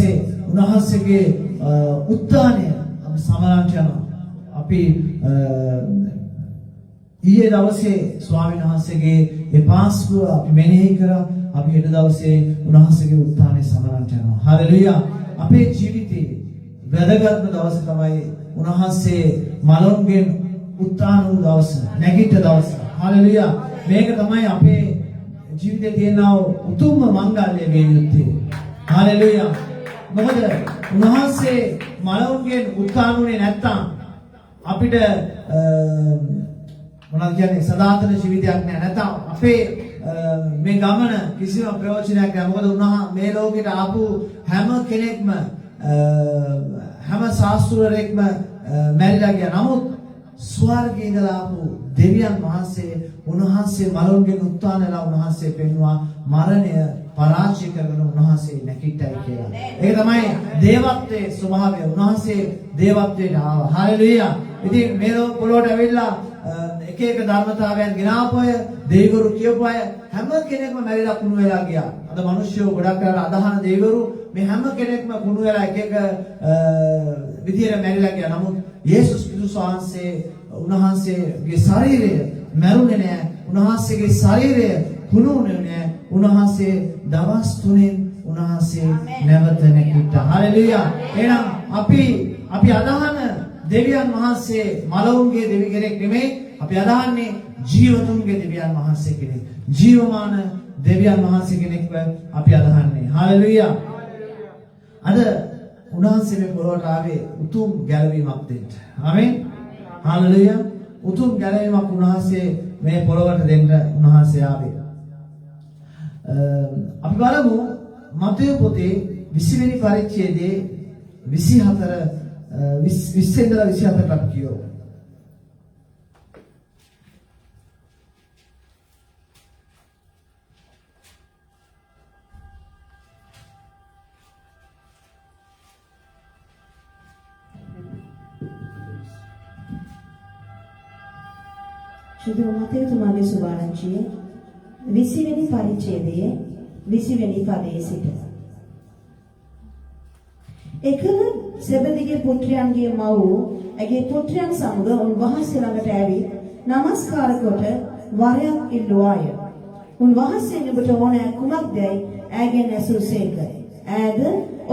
දවසේ උන්වහන්සේගේ උත්ථානය සමරන්නට යනවා. අපි ඊයේ දවසේ ස්වාමීන් වහන්සේගේ ඒ පාස්කුව අපි මෙනෙහි කරා. අපි හෙට දවසේ උන්වහන්සේගේ උත්ථානය සමරන්නට යනවා. හalleluya. අපේ ජීවිතේ වැදගත්ම දවස තමයි උන්වහන්සේ මලොන්ගෙන් උත්ථාන වූ දවස, නැගිට දවස. හalleluya. මේක තමයි අපේ ජීවිතේ තියෙන උතුම්ම මංගල්‍ය මේ යුත්තේ. හalleluya. මොකද උන්වහන්සේ මලොන්ගෙන් උත්ථාන වුණේ නැත්තම් අපිට මොනවද කියන්නේ සදාතන ජීවිතයක් නෑ. නැත්තම් අපේ මේ ගමන කිසිම ප්‍රයෝජනයක් නෑ. මොකද උන්වහන්සේ මේ ලෝකෙට ආපු හැම කෙනෙක්ම හැම ශාස්ත්‍රවරයෙක්ම මැරිලා ගියා. නමුත් ස්වර්ගයේ ඉඳලා ආපු දෙවියන් වහන්සේ උන්වහන්සේ මලොන්ගෙන් උත්ථානලා උන්වහන්සේ පෙන්වුවා මරණය පරාජය කරගෙන උන්වහන්සේ නැගිට්ටයි කියලා. ඒක තමයි දේවත්වයේ ස්වභාවය. උන්වහන්සේ දේවත්වයට ආවා. හalleluya. ඉතින් මේ පොළොවට ඇවිල්ලා එක එක ධර්මතාවයන් ගෙනාපු අය, දෙවිවරු කියපු අය හැම කෙනෙක්ම මැරිලා කුණු වෙලා ගියා. අද මිනිස්සු ගොඩක් කරලා අදහන දෙවිවරු මේ හැම කෙනෙක්ම කුණු වෙලා එක එක විදියට මැරිලා ගියා. නමුත් යේසුස් ක්‍රිස්තුස් වහන්සේ උන්වහන්සේගේ ශරීරය මැරුණේ නැහැ. උන්වහන්සේගේ ශරීරය කුණු වුණේ නැහැ. උන්වහන්සේ දවස් 3න් උන්වහන්සේ නැවත නැගිට්ටා. හalleluya. එහෙනම් අපි අදහන දෙවියන් වහන්සේ මලවුන්ගේ දෙවි කෙනෙක් නෙමෙයි. අපි අදහන්නේ ජීවතුන්ගේ දෙවියන් වහන්සේ කෙනෙක්. ජීවමාන දෙවියන් වහන්සේ කෙනෙක්ව අපි අදහන්නේ. හalleluya. අද උන්වහන්සේ මේ පොළොවට ආවේ උතුම් ගැලවීමක් දෙන්න. ආමෙන්. හalleluya. උතුම් ගැලවීමක් උන්වහන්සේ මේ පොළොවට දෙන්න උන්වහන්සේ ආවේ. අපි බලමු මතේ පොතේ 20 වෙනි පරිච්ඡේදයේ 20 ඉඳලා 24ට අපි කියවමු. ශ්‍රී මතේතුමාගේ සුභාරංචිය 20 වෙනි පරිච්ඡේදයේ 20 වෙනි පදයේ සිට එකල සෙබෙදෙගේ පුත්‍රයන්ගේ මව් ඇගේ පුත්‍රයන් සමග උන්වහන්සේ ළඟට ඇවිත් নমස්කාර කොට වරයක් ඉල්ලුවාය. උන්වහන්සේ ඔබට ඕන කුමක්දයි ඇගෙන් ඇසුසේක. ඈද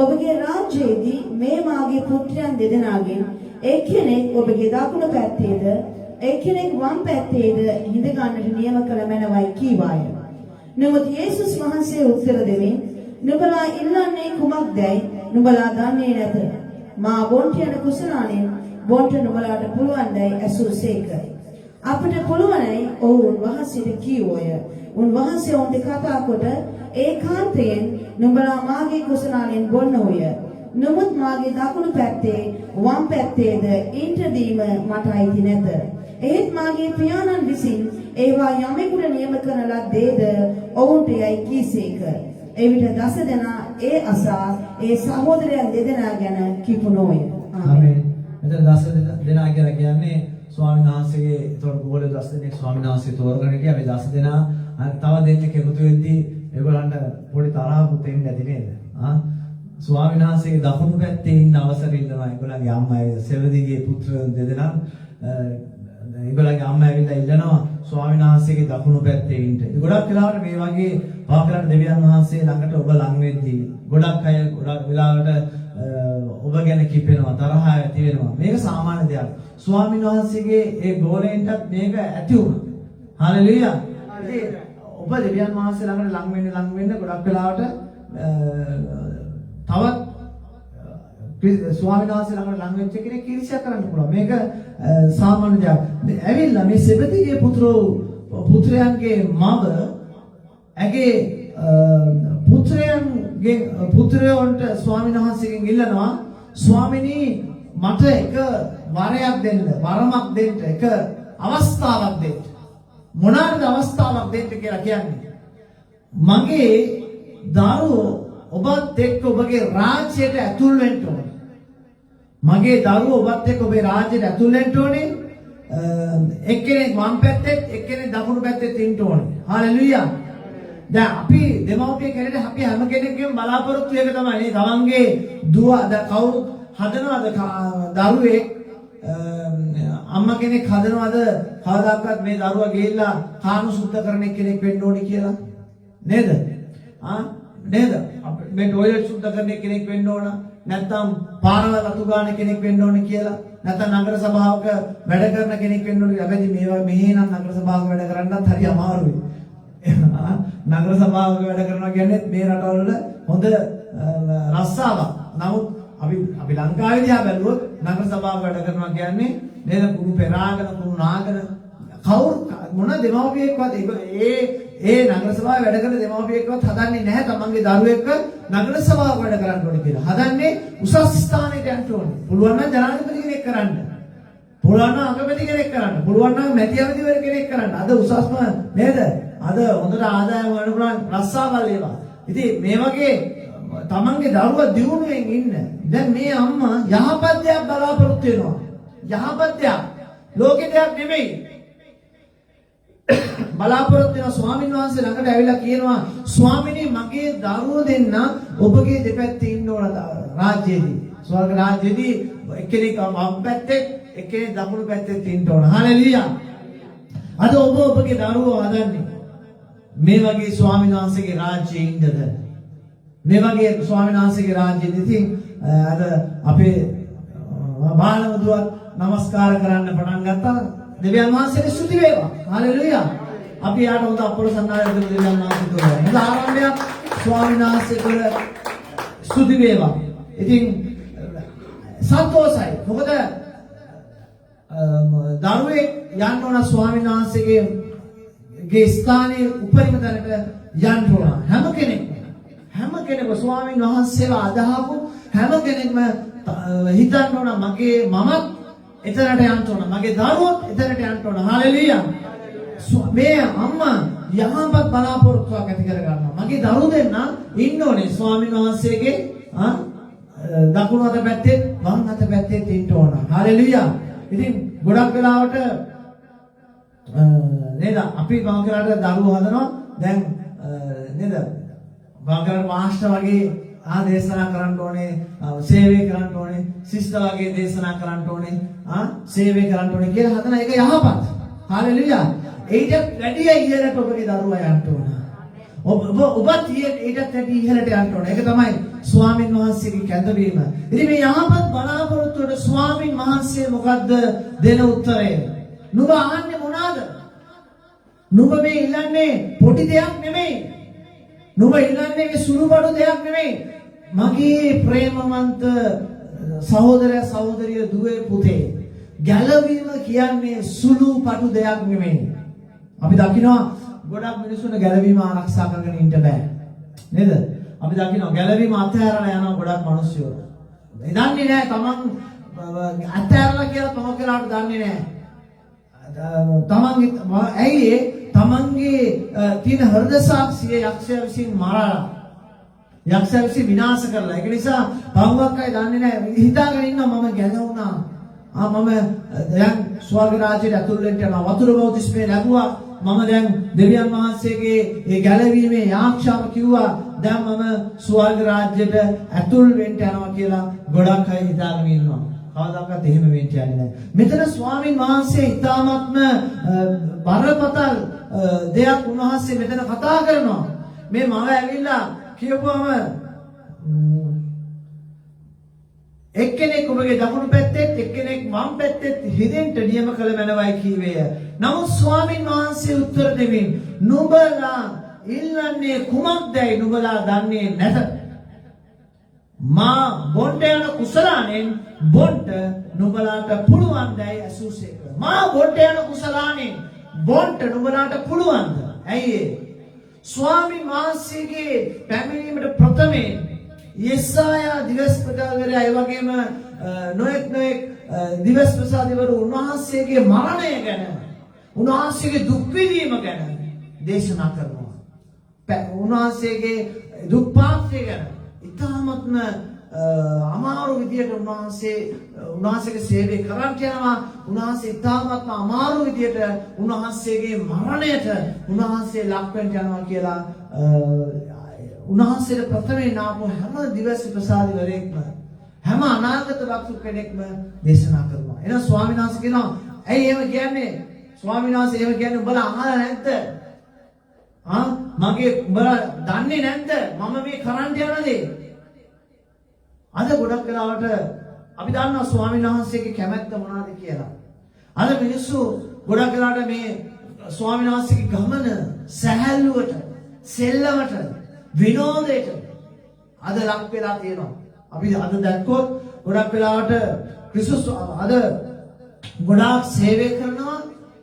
ඔබගේ රාජ්‍යයේදී මේ මාගේ පුත්‍රයන් දෙදෙනාගෙන් එක්කෙනෙක් ඔබගේ දකුණු පැත්තේද එක්කෙනෙක් වම් පැත්තේද හිඳ ගන්නට නියම කළ මැනවයි කීවාය. නමුත් යේසුස් වහන්සේ උත්තර දෙමින් නුඹලා ඉල්ලන්නේ කුමක්දයි නුඹලා දන්නේ නැත. මා බොන්ට යන කුසලානෙන් බොන්ට නුඹලාට පුළුවන්දයි ඇසුසේක. අපට පුළුවනයි ඔවුන් වහන්සේට කීවෝය. උන්වහන්සේ ඔවුන්ට කතා කොට ඒකාන්තයෙන් නුඹලා මාගේ කුසලානෙන් බොන්නෝය. නමුත් මාගේ දකුණු පැත්තේ වම් පැත්තේද ඊට දීම මට අයිති නැත. එහෙත් මාගේ පියාණන් විසින් ඒවා යමෙකුට නියම කරන ලද්දේද ඔවුන්ට යයි කීසේක. එවිට දස දෙනා ඒ අසා ඒ සහෝදරයන් දෙදෙනා ගැන කිපුණෝය. ආමේන්. මෙතන දස දෙනා කියලා කියන්නේ ස්වාමීන් වහන්සේගේ ඒතකොට ගෝල දස දෙනෙක් ස්වාමීන් වහන්සේ තෝරගෙන හිටියා. මේ දස දෙනා තව දෙන්නෙක් එකතු වෙද්දී ඒගොල්ලන්ට පොඩි තරහකුත් එන්නේ නැති නේද? ස්වාමීන් වහන්සේගේ දකුණු පැත්තේ ඉන්න අවසර ඉල්ලනවා. ඒගොල්ලන්ගේ අම්මා සෙවදිගේ පුත්‍රයන් දෙදෙනා ඒගොල්ලන්ගේ අම්මා ඇවිල්ලා ඉල්ලනවා ස්වාමීන් වහන්සේගේ දකුණු පැත්තේ ඉන්න. ගොඩක් වෙලාවට මේ වගේ පාකලට දෙවියන් වහන්සේ ළඟට ඔබ ලං වෙද්දී ගොඩක් අය ගොඩක් වෙලාවට ඔබ ගැන කිපෙනවා, තරහ ඇති වෙනවා. මේක සාමාන්‍ය දෙයක්. ස්වාමීන් වහන්සේගේ ඒ ගෝලයෙන්ටත් මේක ඇති වුණා. හalleluya. ඉතින් ඔබ දෙවියන් වහන්සේ ළඟට ලං වෙන්න ගොඩක් වෙලාවට තවත් ස්වාමීන් වහන්සේ ළඟට ලං වෙච්ච කෙනෙක් ඊර්ෂ්‍යා කරන්න පුළුවන්. මේක සාමාන්‍ය දෙයක්. ඇවිල්ලා මේ සෙබෙදෙගේ පුත්‍රයන්ගේ මව ඇගේ පුත්‍රයන්ට ස්වාමීන් වහන්සේගෙන් ඉල්ලනවා ස්වාමිනී මට එක වරයක් දෙන්න, වරමක් දෙන්න, එක අවස්ථාවක් දෙන්න. මොනවාද අවස්ථාවක් දෙන්න කියලා කියන්නේ? මගේ දරුවෝ ඔබත් එක්ක ඔබගේ රාජ්‍යයට ඇතුල් වෙන්න ඕනේ. මගේ දරුවෝ ඔබත් එක්ක ඔබේ රාජ්‍යයට ඇතුල් වෙන්න ඕනේ. එක්කෙනෙක් වම් පැත්තේ එක්කෙනෙක් දකුණු පැත්තේ ඉන්න ඕනේ. හalleluya. දැන් අපි දෙමව්පිය කෙනෙක් අපි හැම කෙනෙක්ගේම බලාපොරොත්තු එක තමයි නේ තමන්ගේ දුව දැන් කවුරු හදනවද දරුවෙක් අම්මා කෙනෙක් හදනවද කවදාකවත් මේ දරුවා ගිහිල්ලා කාණු සුද්ධ කරන කෙනෙක් වෙන්න ඕනේ කියලා නේද නේද මේ ටොයිලට් සුද්ධ කරන කෙනෙක් වෙන්න ඕන නැත්නම් පාරවල් අතු ගන්න කෙනෙක් වෙන්න ඕනේ කියලා නැත්නම් නගර සභාවක වැඩ කරන කෙනෙක් වෙන්න ඕනේ. හැබැයි මේවා මෙහි නම් නගර සභාවක වැඩ කරන්නත් හරි අමාරුයි. නගර සභාවක වැඩ කරනවා කියන්නේ මේ රටවල හොඳ රස්සාවක්. නමුත් අපි ලංකාවේ දිහා බැලුවොත් නගර සභාවක වැඩ කරනවා කියන්නේ නේද කුණු පෙරාගෙන කුණු නාගෙන කවුරු මොන දෙමව්පියෙක්වත් ඒ නගර සභාවේ වැඩ කරන දෙමව්පියෙක්වත් හදන්නේ නැහැ තමන්ගේ දරුවෙක්ව නගර සභාවක වැඩ කරන්න ඕනේ කියලා. හදන්නේ උසස් ස්ථානයට යන්න ඕනේ. පුළුවන් නම් ජනාධිපති කෙනෙක් කරන්න. පුළුවන් නම් අගමැති කෙනෙක් කරන්න. පුළුවන් නම් මැති ඇමතිවර කෙනෙක් කරන්න. අද උසස්ම නේද? අද හොඳට ආදායම ගන්න පුළුවන් රස්සාවල් ඒවා. ඉතින් මේ වගේ තමන්ගේ දරුවා දියුණුවෙන් ඉන්න. දැන් මේ අම්මා යහපත් දෙයක් බලාපොරොත්තු වෙනවා. යහපත් දෙයක්. ලෝකේ දෙයක් නෙමෙයි. බලාපොරොත්තු වෙන ස්වාමීන් වහන්සේ ළඟට ඇවිල්ලා කියනවා ස්වාමිනේ මගේ දරුවෝ දෙන්න ඔබගේ දෙපැත්තේ ඉන්න ඕන රාජ්‍යයේදී. ස්වර්ග රාජ්‍යයේදී එක්කෙනෙක් වම් පැත්තේ එක්කෙනෙක් දකුණු පැත්තේ ඉන්න ඕන. හලෙලුයා. අද ඔබගේ දරුවෝ හදන්නේ මේ වගේ ස්වාමීන් වහන්සේගේ රාජ්‍යයේ ඉන්නද? මේ වගේ ස්වාමීන් වහන්සේගේ රාජ්‍යයේදී ඉතින් අද අපේ බාලවදුවත් নমස්කාර කරන්න පටන් ගත්තා. දෙවියන් වහන්සේට ස්තුති වේවා. හලෙලුයා. අපි යාට හොඳ අපොරසන්නාය දෙවියන් වහන්සේ තුළ. හොඳ ආරම්භයක් ස්වාමීන් වහන්සේ තුළ ස්තුති වේවා. ඉතින් සන්තෝෂයි. මොකද දරුවෙක් යන්න ඕන ස්වාමීන් වහන්සේගේ ස්ථානයේ උපරිම තැනට යන්න ඕන. හැම කෙනෙක්ම ස්වාමීන් වහන්සේව අදහපු හැම කෙනෙක්ම හිතන්න ඕන මමත් එතනට යන්න ඕන. මගේ දරුවොත් එතනට යන්න ඕන. හලෙලුයා. මේ අම්මා යහපත් බලාපොරොත්තුවක් ඇති කර ගන්නවා. මගේ දරුවෝ දෙන්න ඉන්න ඕනේ ස්වාමීන් වහන්සේගේ දකුණු අත පැත්තේ වම් අත පැත්තේ ඉන්න ඕන. හලෙලුයා. ඉතින් ගොඩක් වෙලාවට නේද අපි බංකරට දරුවෝ හදනවා. දැන් නේද බංකරට මාස්ටර් වගේ දේශනා කරන්න ඕනේ, සේවය කරන්න ඕනේ, ශිෂ්ට වගේ දේශනා කරන්න ඕනේ, සේවය කරන්න ඕනේ කියලා හදන එක යහපත්. හalleluya. ඊට වැඩි ඉහළට ඔබගේ දරුවා යන්න ඕන. ඔබත් ඊටත් වැඩි ඉහළට යන්න ඕන. ඒක තමයි ස්වාමින් වහන්සේගේ කැඳවීම. ඉතින් මේ යහපත් බලාපොරොත්තුවට ස්වාමින් වහන්සේ මොකද්ද දෙන උත්තරය? නුඹ අහන්නේ මොනවාද? නුඹ මේ ඉල්ලන්නේ පොඩි දෙයක් නෙමෙයි. නුඹ ඉල්ලන්නේ සුළුබඩු දෙයක් නෙමෙයි. මගේ ප්‍රේමවන්ත සහෝදරයා සහෝදරිය දුවේ පුතේ ගැලවීම කියන්නේ සුළුපටු දෙයක් නෙමෙයි. අපි දකිනවා ගොඩක් මිනිස්සුන්ට ගැලවීම ආරක්ෂා කරගෙන ඉන්න බෑ. නේද? අපි දකිනවා ගැලවීම අත්හැරලා යනවා ගොඩක් මිනිස්සු. දන්නේ නැහැ තමන් අත්හැරලා කියලා තමන් කියලාට දන්නේ නැහැ. තමන් ඇයි තමන්ගේ තියෙන හෘද සාක්ෂිය යක්ෂයා විසින් මරලා යක්ෂයා විසින් විනාශ කරලා. ඒක නිසා බංගක් අය දන්නේ නැහැ. හිතාගෙන ඉන්නවා මම ගැලවුණා. මම දැන් ස්වර්ග රාජ්‍යයට ඇතුල් වෙන්න යනවා. වතුර බෞතිස්මේ ලැබුවා. මම දැන් දෙවියන් වහන්සේගේ ඒ ගැලවීමේ යාක්ෂාව කිව්වා. දැන් මම ස්වර්ග රාජ්‍යයට ඇතුල් වෙන්න යනවා කියලා ගොඩක් අය හිතාගෙන ඉන්නවා. කවදාකවත් එහෙම වෙන්නේ නැහැ. මෙතන ස්වාමින් වහන්සේ ඊ타ත්ම බරපතල දෙයක් උන්වහන්සේ මෙතන කතා කරනවා. මේ මම ඇවිල්ලා කියපුවම එක්කෙනෙක් ඔබගේ දකුණු පැත්තෙත් එක්කෙනෙක් වම් පැත්තෙත් හිදෙන්න නියම කළ මැනවයි කීවේය. නමුත් ස්වාමින් වහන්සේ උත්තර දෙමින් නුඹලා ඉල්ලන්නේ කුමක්දයි නුඹලා දන්නේ නැත. මා බොණ්ඩ යන කුසලානෙන් බොණ්ඩ නුඹලාට පුළුවන් දැයි අසුසේක. මා බොණ්ඩ යන කුසලානෙන් බොණ්ඩ නුඹලාට පුළුවන්ද? ඇයි ස්වාමීන් වහන්සේගේ පැමිණීමට ප්‍රථමයෙන් යෙසායා දිවස්පතාවරයා ඒ වගේම නොඑක් දිවස්පසාදිවරු උන්වහන්සේගේ මරණය ගැන උන්වහන්සේගේ දුක් විඳීම ගැන දේශනා කරනවා. උන්වහන්සේගේ දුක් පාත්‍රය ගැන ඉතාමත්ම අමාරු විදියට උන්වහන්සේගේ සේවය කරන්න යනවා. උන්වහන්සේ ඉතාමත්ම අමාරු විදියට උන්වහන්සේගේ මරණයට උන්වහන්සේ ලක් වෙන්න යනවා කියලා උන්වහන්සේට ප්‍රථමයෙන් ආපු හැම දිවස් ප්‍රසාදිවරයෙක්ම හැම අනාගත වක්තු කෙනෙක්ම දේශනා කරනවා. එහෙනම් ස්වාමීන් වහන්සේ කියනවා ඇයි එහෙම කියන්නේ? ස්වාමීන් වහන්සේ එහෙම කියන්නේ උඹලා අහලා නැද්ද? මගේ උඹලා දන්නේ නැද්ද මම මේ කරන්න යන දේ? අද ගොඩක් වෙලාවට අපි දන්නවා ස්වාමීන් වහන්සේගේ කැමැත්ත මොනවද කියලා. අද මිනිස්සු ගොඩක් වෙලාවට මේ ස්වාමීන් වහන්සේගේ ගමන සැහැල්ලුවට, සෙල්ලමට, විනෝදයට අද ලක් වෙලා තියෙනවා. අපි අද දැක්කොත් ගොඩක් වෙලාවට ක්‍රිස්තුස් අද ගොඩාක් සේවය කරනවා.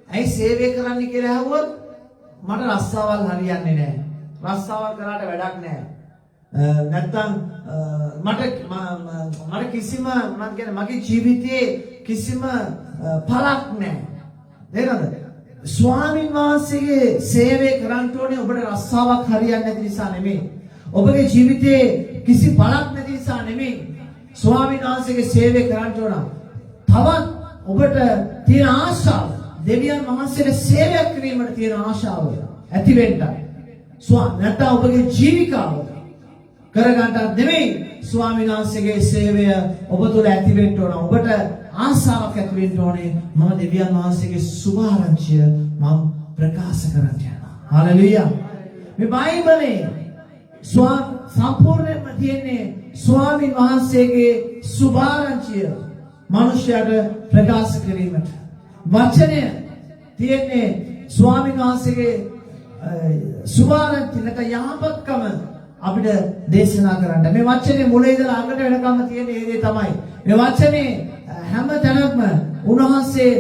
ඇයි සේවය කරන්න කියලා අහුවොත් මට රස්සාවල් හරියන්නේ නැහැ. රස්සාවල් කරාට වැඩක් නැහැ. නැත්තම් මට කිසිම මොනවද කියන්නේ මගේ ජීවිතයේ කිසිම පළක් නැහැ. නේද? ස්වාමීන් වහන්සේගේ සේවය කරන්න ඕනේ ඔබට රස්සාවක් හරියන්නේ නැති නිසා නෙමෙයි. ඔබගේ ජීවිතයේ කිසි පළක් නැති නිසා නෙමෙයි. ස්වාමීන් වහන්සේගේ සේවය කරන්න ඕන. තවත් ඔබට තියෙන ආශාව දෙවියන් වහන්සේට සේවය කිරීමට තියෙන ආශාව ඇති වෙන්නයි. නැත්නම් ඔබගේ ජීවිකාව කරගන්නට නෙමෙයි ස්වාමීන් වහන්සේගේ සේවය ඔබ තුළ ඇති වෙන්න ඕන. ඔබට ආශාවක් ඇති වෙන්න ඕනේ. මම දෙවියන් වහන්සේගේ සුභාරංචිය මම ප්‍රකාශ කරන්න යනවා. හalleluya. මේ බයිබලේ සම්පූර්ණයෙන්ම තියෙන්නේ ස්වාමීන් වහන්සේගේ සුභාරංචිය මනුෂ්‍යයට ප්‍රකාශ කිරීමට. වචනය තියෙන්නේ ස්වාමීන් වහන්සේගේ සුභාරංචිය නැත්නම් යහපත්කම අපිට දේශනා කරන්න. මේ වචනේ මුල ඉඳලා අගට වෙනකම් තියෙන දේ තමයි. මේ වචනේ හැම තැනක්ම උන්වහන්සේ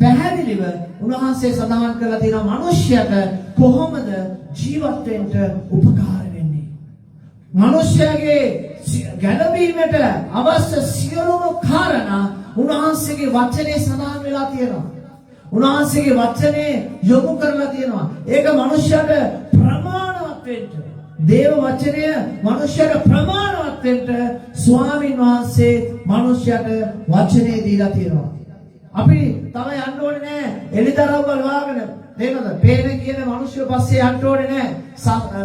පැහැදිලිව උන්වහන්සේ සඳහන් කරලා තියෙනවා මනුෂ්‍යයට කොහොමද ජීවත් වෙන්න උපකාර වෙන්නේ. මනුෂ්‍යගේ ගැළවීමට අවශ්‍ය සියලුම කාරණා උන්වහන්සේගේ වචනේ සඳහන් වෙලා තියෙනවා. උන්වහන්සේගේ වචනේ යොමු කරලා තියෙනවා. ඒක මනුෂ්‍යයට ප්‍රමාණවත් වෙන්න. දේව වචනය මනුෂ්‍යයට ප්‍රමාණවත් වෙන්න ස්වාමීන් වහන්සේ මනුෂ්‍යයට වචනේ දීලා තියෙනවා. අපි තව යන්න ඕනේ නැහැ එලිදරව්ව ලවාගෙන නේද? පේන කියන මිනිස්සු පස්සේ යන්න ඕනේ නැහැ.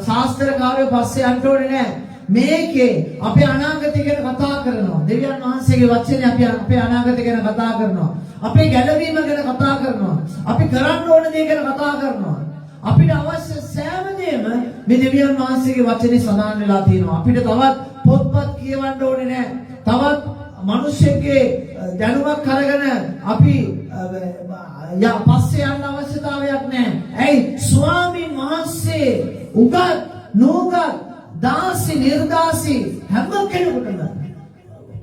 ශාස්ත්‍රකාරයෝ පස්සේ යන්න ඕනේ නැහැ. මේකේ අපේ අනාගතය ගැන කතා කරනවා. දෙවියන් වහන්සේගේ වචනේ අපි අපේ අනාගතය ගැන කතා කරනවා. අපේ ගැලවීම ගැන කතා කරනවා. අපි කරන්න ඕන දේ ගැන කතා කරනවා. අපිට අවශ්‍ය සෑම දෙයක්ම මේ දෙවියන් වහන්සේගේ වචනේ සඳහන් වෙලා තියෙනවා. අපිට තවත් පොත්පත් කියවන්න ඕනේ නැහැ. තවත් මිනිස්සුන්ගේ දැනුමක් අරගෙන අපි පස්සේ යන්න අවශ්‍යතාවයක් නැහැ. ඇයි? ස්වාමීන් වහන්සේ උගත් නෝගත් දාසි නිර්දාසි හැම කෙනෙකුටම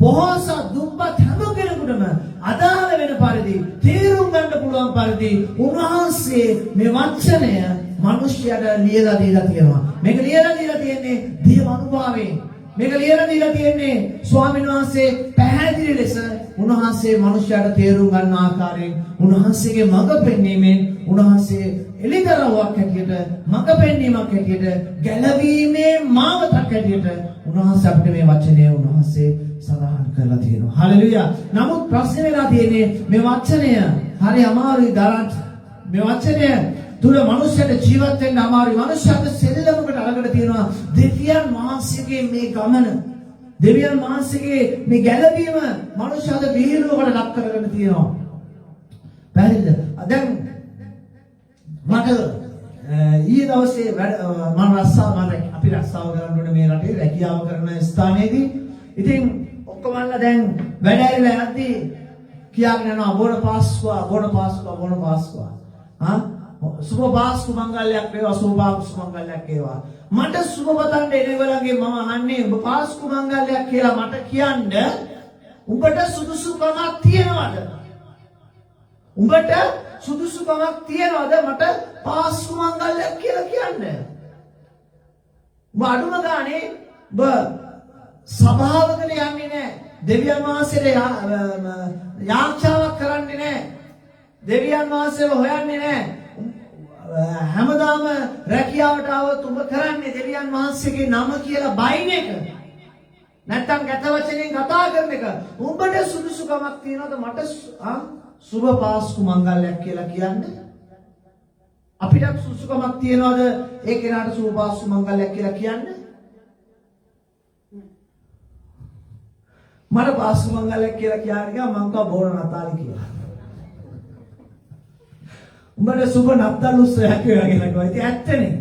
පොහොසත් දුප්පත් හැම කෙනෙකුටම අදාළ වෙන පරිදි තේරුම් ගන්න පුළුවන් පරිදි උන්වහන්සේ මේ වචනය මිනිස්යාට ලියලා දීලා තියෙනවා. මේක ලියලා දීලා තියෙන්නේ දේව අනුභවයෙන්. මේක ලියලා දීලා තියෙන්නේ ස්වාමීන් වහන්සේ පැහැදිලි ලෙස උන්වහන්සේ මිනිස්යාට තේරුම් ගන්න ආකාරයෙන් උන්වහන්සේගේ මඟ පෙන්වීමෙන් උන්වහන්සේ එලිදරව්වක් හැටියට මඟ පෙන්වීමක් හැටියට ගැලවීමේ මාවතක් හැටියට උන්වහන්සේ අපිට මේ වචනය උන්වහන්සේ සඳහන් කරලා තියෙනවා. හalleluya. නමුත් ප්‍රශ්නේ වෙලා තියෙන්නේ මේ වචනය හරි අමාරුයි දරන්න. මේ වචනය තුල මනුෂ්‍යයට ජීවත් වෙන්න අමාරුයි. මනුෂ්‍යයට සෙල්ලමකට අරගෙන තියෙනවා දෙවියන් වහන්සේගේ මේ ගමන. දෙවියන් වහන්සේගේ මේ ගැලවීම මනුෂ්‍යයට විහිළුවකට ලක් කරගෙන තියෙනවා. පැහැදිලිද? දැන් මට ඊයේ දවසේ මම අපි රස්සාව කරන්න ඕනේ මේ රටේ රැකියාව කරන ස්ථානයේදී. ඉතින් ඔක්කොමලා දැන් වැඩ ඇරිලා යද්දී කියාගෙන යනවා බොන පාස්කුවා. සුබ පාස්කු මංගල්‍යයක් වේවා සුබ පාස්කු මංගල්‍යයක් වේවා. මට සුබ පතන්න එනවලගේ මම අහන්නේ ඔබ පාස්කු මංගල්‍යයක් කියලා මට කියන්න උඹට සුදුසුකමක් තියනවද? උඹට සුදුසුකමක් තියනවද මට පාස්කු මංගල්‍යයක් කියලා කියන්න? ඔබ අඩුම ගානේ ඔබ සභාවකට යන්නේ නැහැ. දෙවියන් වහන්සේට යාච්ඡාවක් කරන්නේ නැහැ. දෙවියන් වහන්සේව හොයන්නේ නැහැ. හැමදාම රැකියාවට આવත් ඔබ කරන්නේ දෙවියන් වහන්සේගේ නම කියලා බයින් එක. නැත්තම් ගැත වචනෙන් කතා කරන එක. උඹට සුදුසුකමක් තියනවද මට සුබ පාස්කු මංගල්‍යයක් කියලා කියන්නේ? අපිටත් සුසුකමක් තියනවාද ඒ කෙනාට සූපාසු මංගල්‍යයක් කියලා කියන්නේ? මට පාසු මංගල්‍යයක් කියලා කියන්නේ මං කව බෝර නතාලි කියලා. උඹට සුබ නත්තල් උත්සවයක් කියලා කිව්වා. ඉතින් ඇත්තනේ.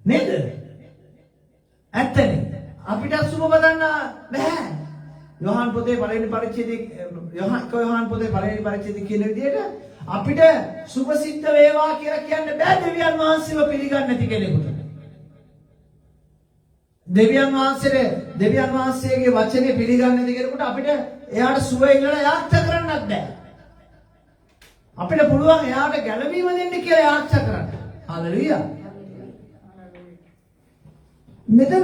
නේද? ඇත්තනේ. අපිට සුබ බදන්න බෑ. යෝහන් පොතේ පළවෙනි පරිච්ඡේදයේ යෝහන් පොතේ පළවෙනි පරිච්ඡේදයේ කියන විදිහට අපිට සුබ සිද්ධ වේවා කියලා කියන්න බෑ දෙවියන් වහන්සේව පිළිගන්නේ නැති කෙනෙකුට. දෙවියන් වහන්සේගේ වචනේ පිළිගන්නේ නැති කෙනෙකුට අපිට එයාට සුව ඉල්ලලා යාච්ඡා කරන්නත් බෑ. අපිට පුළුවන් එයාට ගැළවීම දෙන්න කියලා යාච්ඡා කරන්න. හalleluya. මෙතන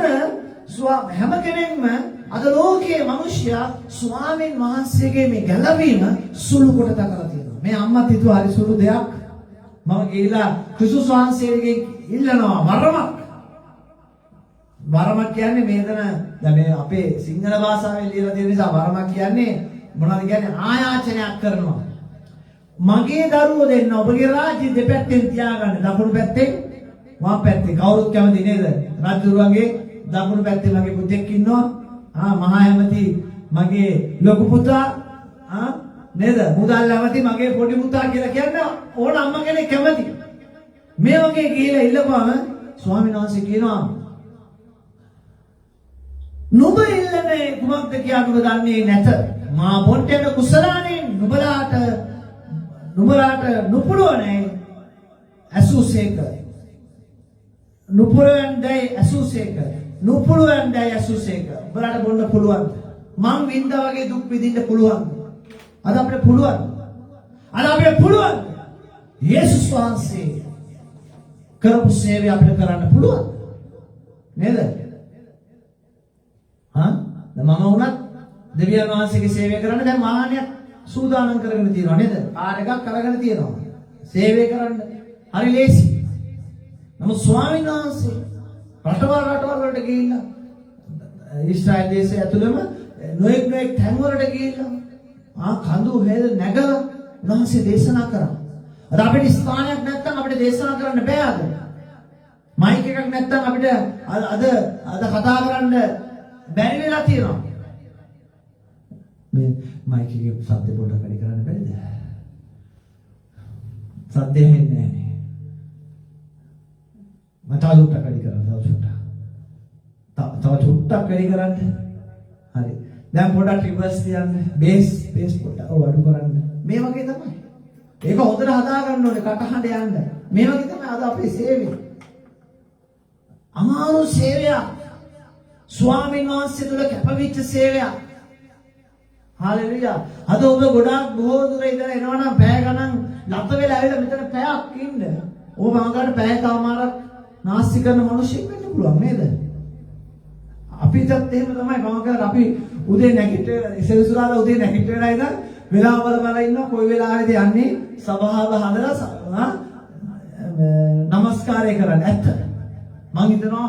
හැම කෙනෙක්ම අද ලෝකයේ මිනිස්සයා ස්වාමීන් වහන්සේගේ මේ ගැළවීම සුළු කොට දක්වලා තියෙනවා. මේ අම්මත් හිතුවා හරි සුළු දෙයක්. මම ගිහිලා ක්‍රිස්තුස් වහන්සේගෙන් ඉල්ලනවා වරමක්. වරමක් කියන්නේ මේතන දැන් මේ අපේ සිංහල භාෂාවෙන් ලියලා තියෙන නිසා වරමක් කියන්නේ මොනවද කියන්නේ ආයාචනයක් කරනවා. මගේ දරුවෝ දෙන්න ඔබගේ රාජ්‍ය දෙපැත්තෙන් තියාගන්න. දකුණු පැත්තෙන් වම් පැත්තේ කවුරුත් කැමති නේද? රජුරුවන්ගේ දකුණු පැත්තේ මගේ පුතෙක් ඉන්නවා. මහා ඇමති මගේ ලොකු පුතා නේද? මුදල් ඇමති මගේ පොඩි පුතා කියලා කියන්න ඕන අම්මා කෙනෙක් කැමති. මේ වගේ ගිහලා ඉල්ලපුවම ස්වාමීන් වහන්සේ කියනවා නුඹ ඉල්ලන්නේ කුමක්ද කියලා නුඹ දන්නේ නැත. මා පොට්ටේන කුසලානේ නුඹලාට නුපුරවන්නේ ඇසුසේක. නුපුරවන්නේ ඇසුසේක. නුපුරවන්නේ ඇසුසේක. උඹලාට බොන්න පුළුවන්. මං වින්දා වගේ දුක් විඳින්න පුළුවන්. අද අපිට පුළුවන්. යේසුස් වහන්සේ කරපු සේවය අපිට කරන්න පුළුවන්. නේද? මම වුණත් දෙවියන් වහන්සේගේ සේවය කරන්න දැන් වාහනයක් සූදානම් කරගෙන තියෙනවා නේද? කාර් එකක් අරගෙන තියෙනවා. සේවය කරන්න හරි ලේසි. නමුත් ස්වාමීන් වහන්සේ රටවල් වලට ගිහිල්ලා ඊශ්‍රායල් දේශය ඇතුළෙම නොඑක් තැන් වලට ගිහිල්ලා කඳු හේද නැගලා උන්වහන්සේ දේශනා කරා. අද අපිට ස්ථානයක් නැත්නම් අපිට දේශනා කරන්න බෑ අද. මයික් එකක් නැත්නම් අපිට අද කතා කරන්න බැරි වෙලා තියෙනවා. මේ මයික් එකේ සද්ද පොඩ්ඩක් වැඩි කරන්න බැරිද? සද්ද එන්නේ නැහැ. මට චුට්ටක් වැඩි කරන්න. තව චුට්ටක් වැඩි කරන්න. හරි. දැන් පොඩ්ඩක් රිවර්ස් තියන්න. බේස් පොඩ්ඩක් අඩු කරන්න. මේ වගේ තමයි. ඒක හොඳට හදා ගන්න ඕනේ කටහඬ යන්න. මේ වගේ තමයි අද අපේ සේවය. අමාරු සේවයක්. ස්වාමීන් වහන්සේ තුල කැපවිච්ච සේවයක්. හalleluya. අද ඔබ ගොඩාක් බොහෝ දුර ඉඳලා එනවා නම් පැය ගණන් ලත වෙලා ඇවිල්ලා මෙතන පැයක් ඉන්න. ඔබ මාකට පැයකමාරක් නාස්ති කරන මිනිස්සෙක් වෙන්න පුළුවන් නේද? අපිටත් එහෙම තමයි මම කරා අපි උදේ නැගිටිලා ඉසෙල්සුරාදා උදේ නැගිටිලා ඉඳන් වෙලාව බල ඉන්නවා කොයි වෙලාවෙද යන්නේ සභාව හදලා නමස්කාරය කරන්න. ඇත්ත. මම හිතනවා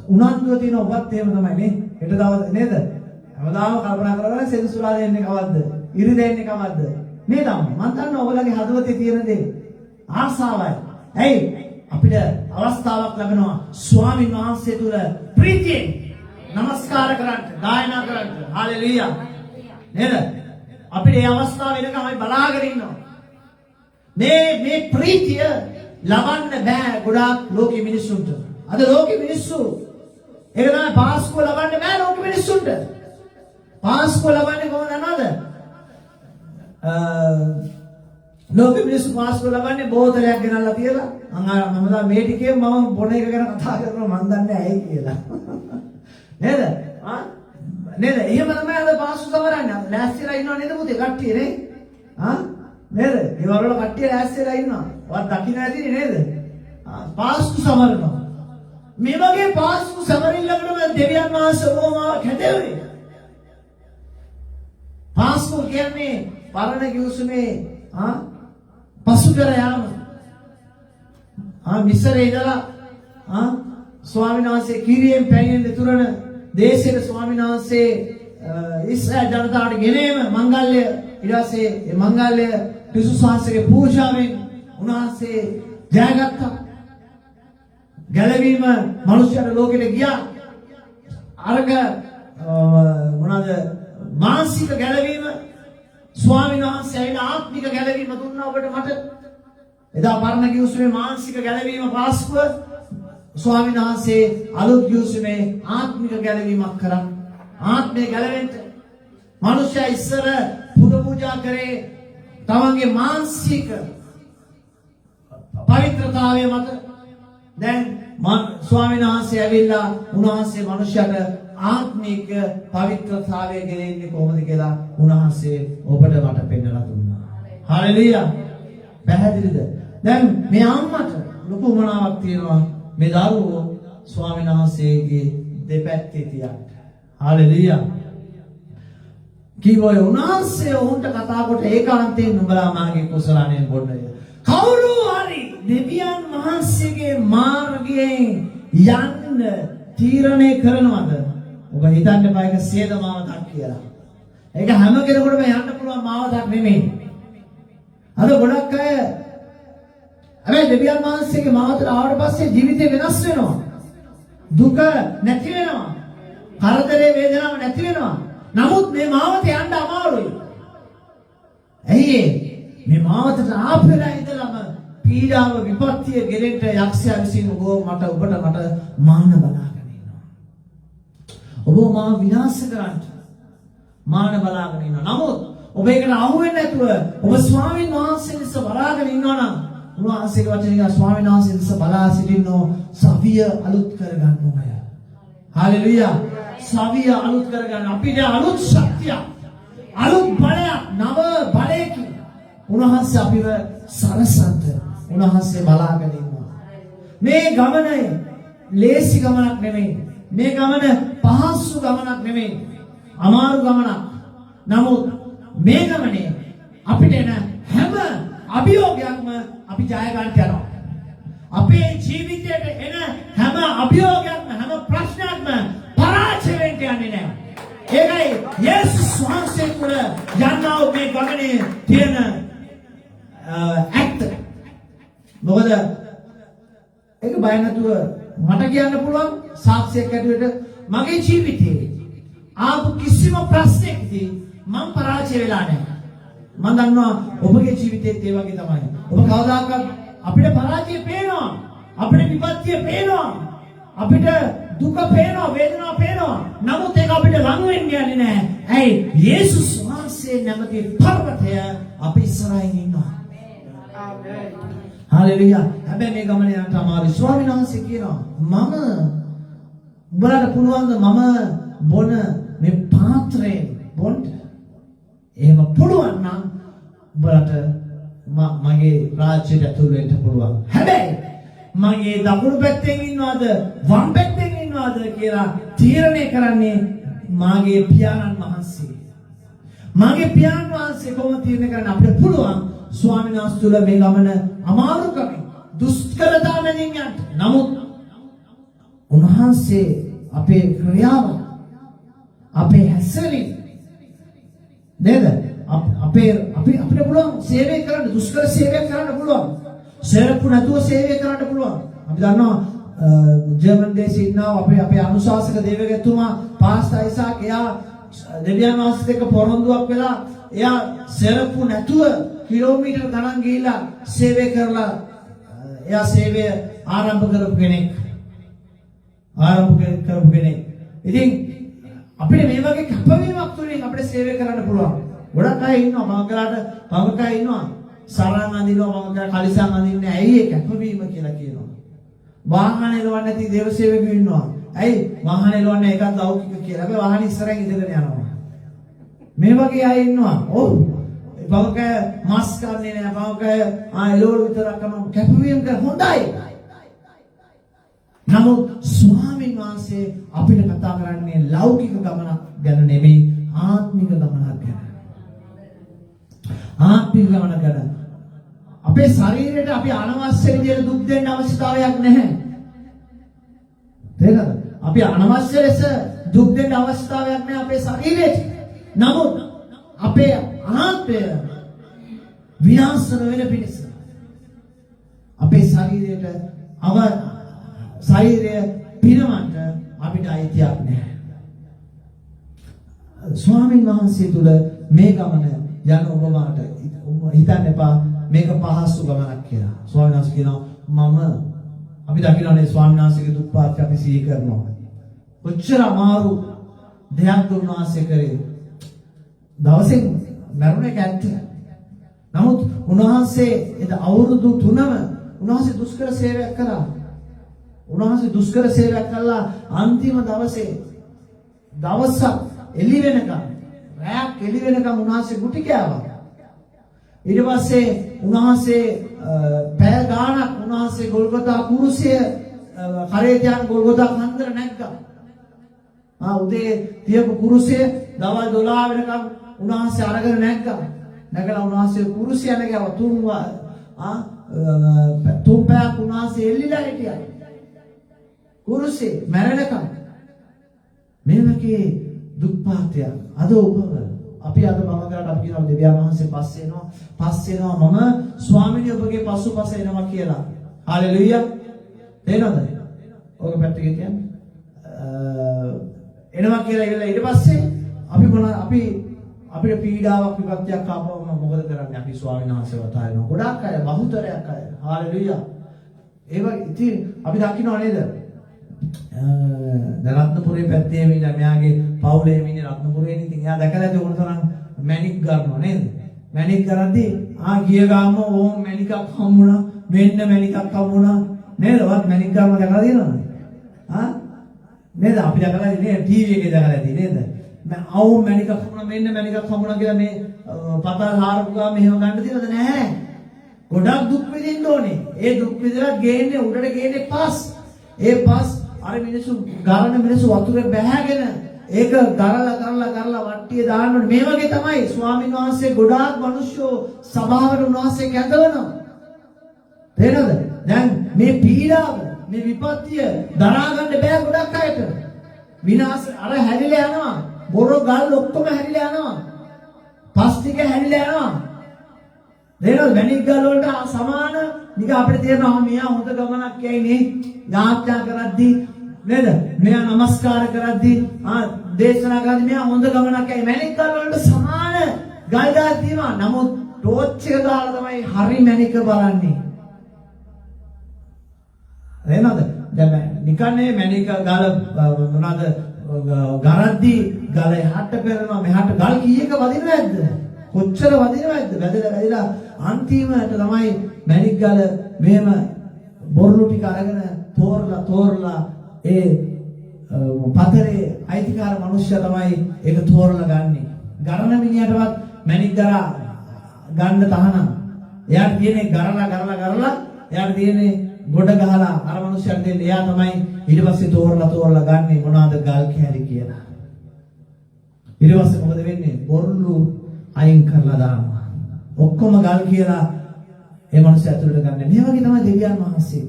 උනන්දුව තියෙන ඔබත් එහෙම තමයි නේ. හෙට දවස් නේද? හැමදාම කල්පනා කරලා සෙන්සුරාදා එන්නේ කවද්ද? ඉරිදා එන්නේ කවද්ද? නේද අම්මා? මම දන්නවා ඔයගලගේ හදවතේ තියෙන දේ. ආසාවයි. ඇයි? අපිට අවස්ථාවක් ලැබෙනවා ස්වාමීන් වහන්සේ තුල ප්‍රීතියෙන් නමස්කාර කරන්න, ගායනා කරන්න. හalleluya. නේද? අපිට මේ අවස්ථාව වෙනකම් අපි බලාගෙන ඉන්නවා. මේ ප්‍රීතිය ලබන්න බෑ ගොඩාක් ලෝකෙ මිනිස්සුන්ට. අද ලෝකෙ මිනිස්සු ඒක තමයි පාස්කුව ලබන්න බෑ ලෝකෙ මිනිස්සුන්ට. පාස්කුව ලබන්නේ කොහොමද නේද? ලෝකෙ මිනිස්සු පාස්කුව ලබන්නේ බෝතලයක් ගෙනල්ලා තියලා මම මේ ටිකේ මම බොන එක ගැන කතා කරනවා මන් දන්නේ ඇයි කියලා. නේද? නේද? එහෙම තමයි අද පාස්කු සමරන්නේ. ලෑස්තිලා ඉන්නව නේද පුතේ කට්ටිය නේ? නේද? ඒ වල කට්ටිය ලෑස්තිලා ඉන්නවා. ඔයාලා දකින්න ඇතිනේ නේද? පාස්කු සමරනවා. මේ වගේ පාස්කු සමරිල්ලකටම දෙවියන් වහන්සේ ඕමාව කැදෙන්නේ. පාස්කු කියන්නේ පරණ කිව්සුමේ පසුකර යාම. මිසරේ ඉඳලා ස්වාමීන් වහන්සේ කිරියෙන් පැනියෙන් දෙතුරන දේශයේ ස්වාමීන් වහන්සේ ඉස්රායල් ජනතාවට ගෙනේම මංගල්‍ය ඊට පස්සේ මේ මංගල්‍ය ක්‍රිස්තුස් වහන්සේගේ පූජාවෙන් උන්වහන්සේ ජයගත්තා. ගැලවීම මනුෂ්‍යයාට ලෝකෙට ගියා. අරක මොනවාද මානසික ගැලවීම ස්වාමීන් වහන්සේ ඇවිල්ලා ආත්මික ගැලවීම දුන්නා ඔබට මට. එදා පරණ ගිවිසුමේ මානසික ගැලවීම පාස්කුව ස්වාමීන් වහන්සේ අලුත් ගිවිසුමේ ආත්මික ගැලවීමක් කරා. ආත්මය ගැලවෙන්න මනුෂ්‍යයා ඉස්සර පුද පූජා කරේ තමන්ගේ මානසික පවිත්‍රතාවය මත. දැන් ස්වාමීන් වහන්සේ ඇවිල්ලා උන්වහන්සේ මනුෂ්‍යයාට ආත්මික පවිත්‍රතාවය ගෙනෙන්නේ කොහොමද කියලා උන්වහන්සේ ඔබට මට පෙන්නලා දුන්නා. හalleluya. පැහැදිලිද? දැන් මේ අම්මට ලොකු උමනාවක් තියෙනවා මේ දරුවෝ ස්වාමීන් වහන්සේගේ දෙපැත්තේ තියන්න. හalleluya. කීවෝ උන්වහන්සේ උන්ට කතා කොට ඒකාන්තයෙන් නුඹලා මාගේ කුසලණයෙන් බොන්නය. කවුරු හරි දෙවියන් වහන්සේගේ මාර්ගයෙන් යන්න තීරණය කරනවද? ඔබ හිතන්න එපා ඒක සියද මාවතක් කියලා. ඒක හැම කෙනෙකුටම යන්න පුළුවන් මාවතක් නෙමෙයි. අද ගොඩක් අය හැබැයි දෙවියන් වහන්සේගේ මාවතට ආවට පස්සේ ජීවිතේ වෙනස් වෙනවා. දුක නැති වෙනවා. කරදරේ වේදනාව නැති වෙනවා. නමුත් මේ මාවත යන්න අමාරුයි. ඇයි මේ මාවතට ආපෙලා ඉඳලම පීඩාව විපත්තිය ගෙලෙන්න යක්ෂයා විසින් ඔබට මට මාන බලාගෙන ඉන්නවා. ඔබ මා විනාශ කරන්න මාන බලාගෙන ඉන්නවා. නමුත් ඔබ ඒකට අහු වෙන්නේ නැතුව ඔබ ස්වාමීන් වහන්සේ දෙස බලාගෙන ඉන්නවා නම් උන්වහන්සේගේ වචනේ ස්වාමීන් වහන්සේ දෙස බලා සිටින්නෝ සවිය අලුත් කරගන්න ඕනේ. හalleluya. සවිය අලුත් කරගන්න අපිට අලුත් ශක්තිය අලුත් බලයක් නව බලයකින් උන්වහන්සේ අපිව සරසන්ත උන්වහන්සේ බලාගෙන ඉන්නවා. මේ ගමන ලේසි ගමනක් නෙමෙයි. මේ ගමන පහසු ගමනක් නෙමෙයි. අමාරු ගමනක්. නමුත් මේ ගමනේ අපිට එන හැම අභියෝගයක්ම අපි ජය ගන්න යනවා. අපේ ජීවිතයට එන හැම අභියෝගයක්ම හැම ප්‍රශ්නයක්ම පරාජය වෙන්න යන්නේ නැහැ. ඒකයි යේසුස් වහන්සේ තුළ යන්නා වූ මේ ගමනේ තියෙන ඇත්ත. මොකද ඒක බය නැතුව මට කියන්න පුළුවන් සාක්ෂියක් ඇතුළට මගේ ජීවිතේ ආපු කිසිම ප්‍රශ්නයකදී මම පරාජය වෙලා නැහැ. මම දන්නවා ඔබගේ ජීවිතේත් ඒ වගේ තමයි. ඔබ කවදාකවත් අපිට පරාජය පේනවා. අපිට විපත්තිය පේනවා. අපිට දුක පේනවා, වේදනාව පේනවා. නමුත් ඒක අපිට ලඟ වෙන්න යන්නේ නැහැ. ඇයි? යේසුස් වහන්සේ නැමැති පර්වතය අපි ඉස්සරහින් ඉන්නවා. ආමේන්. හalleluya. හැබැයි මේ ගමන යන්න අමාරුයි. ස්වාමීන් වහන්සේ කියනවා මම උඹලට පුළුවන් ද මම බොන මේ පාත්‍රයෙන් බොන්න? එහෙම පුළුවන් නම් උඹලට මගේ රාජ්‍යයට ඇතුල් වෙන්න පුළුවන්. හැබැයි මගේ දකුණු පැත්තෙන් ඉන්නවද වම් පැත්තෙන් ඉන්නවද කියලා තීරණය කරන්නේ මාගේ පියාණන් වහන්සේ. මාගේ පියාණන් වහන්සේ කොහොමද තීරණය කරන්නේ? අපිට පුළුවන් ස්වාමීන් වහන්සේ තුල මේ ගමන අමාරුකම දුෂ්කරතාවෙන් යන්න. නමුත් උන්වහන්සේ අපේ ක්‍රියාව අපේ හැසිරීම නේද? අපිට පුළුවන් සේවය කරන්න, දුෂ්කර සේවය කරන්න පුළුවන්. සේවපු නැතුව සේවය කරන්න පුළුවන්. අපි දන්නවා ජර්මන් දේශේ ඉන්නවා අපේ අනුශාසක දේවගතුමා පාස්ටර් අයිසාක් එයා දෙවියන් වහන්සේත් එක්ක පොරොන්දුවක් වෙලා එයා සේවපු නැතුව කිලෝමීටර් ගණන් ගිහිල්ලා සේවය කරලා එයා සේවය ආරම්භ කරපු කෙනෙක්. ඉතින් අපිට මේ වගේ කැපවීමක් තුළින් අපිට සේවය කරන්න පුළුවන්. ගොඩක් අය ඉන්නවා මංගලට අය ඉන්නවා සරණ අඳිනවා මංගල කලිසම් අඳින්නේ ඇයි ඒ කැපවීම කියලා කියනවා. වාහන එලවන්නේ නැති දේව සේවකයෝ ඉන්නවා. ඇයි වාහන එලවන්නේ ඒකත් ලෞකික කියලා. හැබැයි වාහන ඉස්සරහින් ඉඳගෙන යනවා. මේ වගේ අය ඉන්නවා. ඔව්. බවක මාස් කන්නේ නැහැ. බවක එළවලු විතරක් කරන කැපවීම හොඳයි. නමුත් ස්වාමීන් වහන්සේ අපිට කතා කරන්නේ ලෞකික ගමනක් ගැන නෙමෙයි ආත්මික ගමනක් ගැන. ආත්මික ගමනක් ගැන. අපේ ශරීරයට අපි අනවශ්‍ය විදිහට දුක් දෙන්න අවශ්‍යතාවයක් නැහැ. තේරෙනවද? අපි අනවශ්‍ය ලෙස දුක් දෙන්න අවශ්‍යතාවයක් නැහැ අපේ ශරීරයට. නමුත් අපේ ආත්මය විනාශ වෙන පිණිස ශරීරයට ශරීරය පිනවන්න අපිට අයිතියක් නැහැ. ස්වාමීන් වහන්සේ තුල මේ ගමන යන ඔබට හිතන්න එපා මේක පහසු ගමනක් කියලා. ස්වාමීන් වහන්සේ කියනවා මම අපි දකින්නේ ස්වාමීන් වහන්සේගේ දුක් පාත්‍ය අපි සිහි කරනවා. කොච්චර අමාරු දෙයක් උන්වහන්සේ කරේ. දවසින් මරුණ එක ඇත්ත. නමුත් උන්වහන්සේ එද අවුරුදු 3ම උන්වහන්සේ දුෂ්කර සේවයක් කළා. උන්වහන්සේ දුෂ්කර සේවයක් කළා අන්තිම දවසේ දවසක් එළි වෙනකම් රැයක් එළි වෙනකම් උන්වහන්සේ ගුටි කෑවා. ඊට පස්සේ උන්වහන්සේ පැය ගාණක් උන්වහන්සේ ගොල්ගොතා කුරුසිය කරේ තියන් ගොල්ගොතා කන්දර නැග්ගා. උදේ තියපු කුරුසිය දවල් 12 වෙනකම් උන්වහන්සේ අරගෙන නැග්ගා. නැගලා උන්වහන්සේ කුරුසිය නැගව තුන් පැයක් උන්වහන්සේ එල්ලිලා හිටියා. කුරුසිය මැරෙනකම් මේවගේ දුක්පාතය අද ඔබ අපි අද මම කරලා අපි කියනවා දෙවියන් වහන්සේ පස්සේ එනවා මම ස්වාමීනි ඔබගේ පසුපස එනවා කියලා. හalleluya. තේරෙනවද? ඔක පැත්තක කියන්නේ එනවා කියලා ඉවරලා ඊට පස්සේ අපිට පීඩාවක් විපත්තියක් ආවම මොකද කරන්නේ? අපි ස්වාමීන් වහන්සේ වතාරිනවා. ගොඩාක් අය බහුතරයක් අය. හalleluya. ඒක ඉතින් අපි දකින්නව නේද? රත්නපුරේ පැත්තේ මේ ළමයාගේ පවුලේ ඉන්නේ රත්නපුරේ ඉතින් එයා දැකලා ඇති ඕන තරම් මැණික් ගන්නවා නේද? මැණික් කරද්දී ගිය ගාම ඕම් මැණිකක් හම්බුණා. මෙන්න මැණිකක් හම්බුණා. නේද? වත් මැණික් ගන්න දැකලා තියෙනවද? නේද? අපි දැකලා ඉන්නේ ටීවී එකේ දැකලා ඇති නේද? අවුම් මැණිකක් හම්බුණා මෙන්න මැණිකක් හම්බුණා කියලා මේ පතල් හාරපු ගාම මෙහෙම ගන්න තියෙනවද? නැහැ. ගොඩක් දුක් විඳින්න ඕනේ. ඒ දුක් විඳලා ගේන්නේ උඩට ගේන්නේ පස්. ඒ පස් අර මිනිස්සු ගාන මිනිස්සු වතුරේ බැහැගෙන ඒක කරලා වට්ටිය දාන්න ඕනේ. මේ වගේ තමයි ස්වාමීන් වහන්සේ ගොඩාක් මිනිස්සු සභාවට උන්වහන්සේ කැඳවනවා. තේරෙනවද? දැන් මේ පීඩාව මේ විපත්තිය දරා ගන්න බෑ ගොඩක් අයට. විනාශ අර හැරිලා යනවා. බොරෝ ගල් ඔක්කොම හැරිලා යනවා. පස් ටික හැරිලා යනවා. තේරෙනවද? මැණික් ගල් වලට සමාන නිකන් අපිට තේරෙනවා මෙයා හොඳ ගමනක් යයි නේ. යාත්‍රා කරද්දී නේද? මෙයා নমස්කාර කරද්දී දේශනා කරද්දී මෙයා හොඳ ගමනක් යයි. මැණික් ගල් වලට සමාන ගල් දාලා තියෙනවා. නමුත් ටෝච් එක දාලා තමයි හරි මැණික බලන්නේ. එහෙමද? දැන් නිකන්නේ මැණික ගල මොනවාද ගරද්දී ගල එහාට පෙරනවා මෙහාට ගල් කීයක වදිනවද නැද්ද? කොච්චර වදිනවද? වැදලා අන්තිමට තමයි මැණික් ගල මෙහෙම බොරළු ටික අරගෙන තෝරලා ඒ පතරේ අයිතිකාර මිනිස්සයා තමයි ඒක තෝරලා ගන්නෙ. ගරන මිනිහටවත් මැණික් ගරා ගන්න තහනම්. එයාට තියෙන්නේ ගරලා එයාට තියෙන්නේ ගොඩ ගහලා අර මිනිස්සුන්ට දෙන්නේ. එයා තමයි ඊට පස්සේ තෝරලා ගන්නෙ මොනවාද ගල් කැරි කියලා. ඊට පස්සේ මොකද වෙන්නේ? බොරළු අයින් කරලා දානවා. ඔක්කොම ගල් කියලා ඒ මිනිස්සු ඇතුළට ගන්න. මේ වගේ තමයි දෙවියන් වහන්සේ.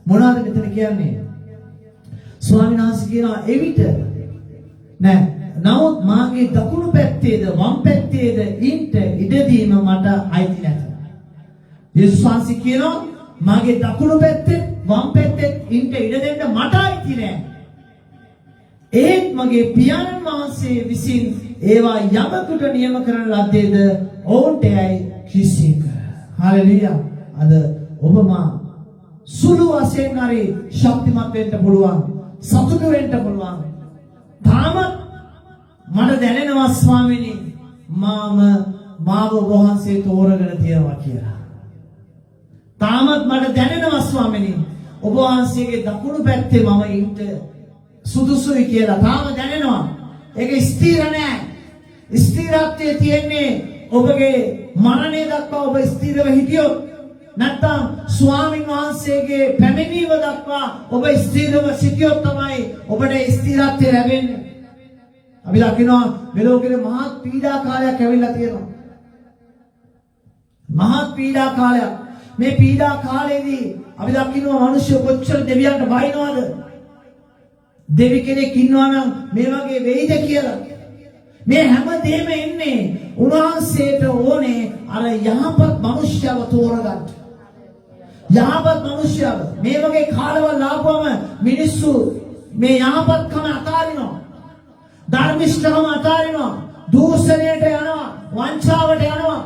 මොනවාද මෙතන කියන්නේ? ස්වාමීන් වහන්සේ කියනවා එවිට නෑ නමුත් මාගේ දකුණු පැත්තේද වම් පැත්තේද ඉන්ට ඉඩදීම මට අයිති නැත. යේසුස් වහන්සේ කියනවා මාගේ දකුණු පැත්තේ වම් පැත්තේ ඉන්ට ඉඩ දෙන්න මට අයිති නෑ. ඒත් මගේ පියාණන් වහන්සේ විසින් ඒවා යමකට නියම කරන ලද්දේද ඔවුන්ට යයි කිසික. හalleluya. අද ඔබම සුළු වශයෙන් හරි ශක්තිමත් වෙන්න පුළුවන්. සතුටු වෙන්න පුළුවන්. තාමත් මට දැනෙනවා ස්වාමීනි මාව වහන්සේ තෝරගෙන තියනවා කියලා. තාමත් මට දැනෙනවා ස්වාමීනි ඔබ වහන්සේගේ දකුණු පැත්තේ මම ඉන්න සුදුසුයි කියලා. තාම දැනෙනවා. ඒක ස්ථිර නෑ. ස්ථිරත්වයේ තියෙන්නේ ඔබගේ මරණය දක්වා ඔබ ස්ථිරව හිටියොත් නැත්නම් ස්වාමීන් වහන්සේගේ පැමිණීම දක්වා ඔබ ස්ථිරව සිටියොත් තමයි ඔබට ස්ථිරත්වය ලැබෙන්නේ. අපි දකිනවා මේ ලෝකේ මහත් පීඩා කාලයක් ඇවිල්ලා තියෙනවා. මහත් පීඩා කාලයක්. මේ පීඩා කාලේදී අපි දකිනවා මිනිස්සු කොච්චර දෙවියන්ට බයිනවද? දෙවි කෙනෙක් ඉන්නවා නම් මේ වගේ වෙයිද කියලා. මේ හැම දෙෙම ඉන්නේ උන්වහන්සේට ඕනේ අර යහපත් මිනිස්යව තෝරගන්න. යහපත් මනුෂ්‍යව මේ වගේ කාලවල ආපුවම මිනිස්සු මේ යහපත්කම අතාරිනවා. ධර්මිෂ්ඨකම අතාරිනවා. දූෂණයට යනවා. වංචාවට යනවා.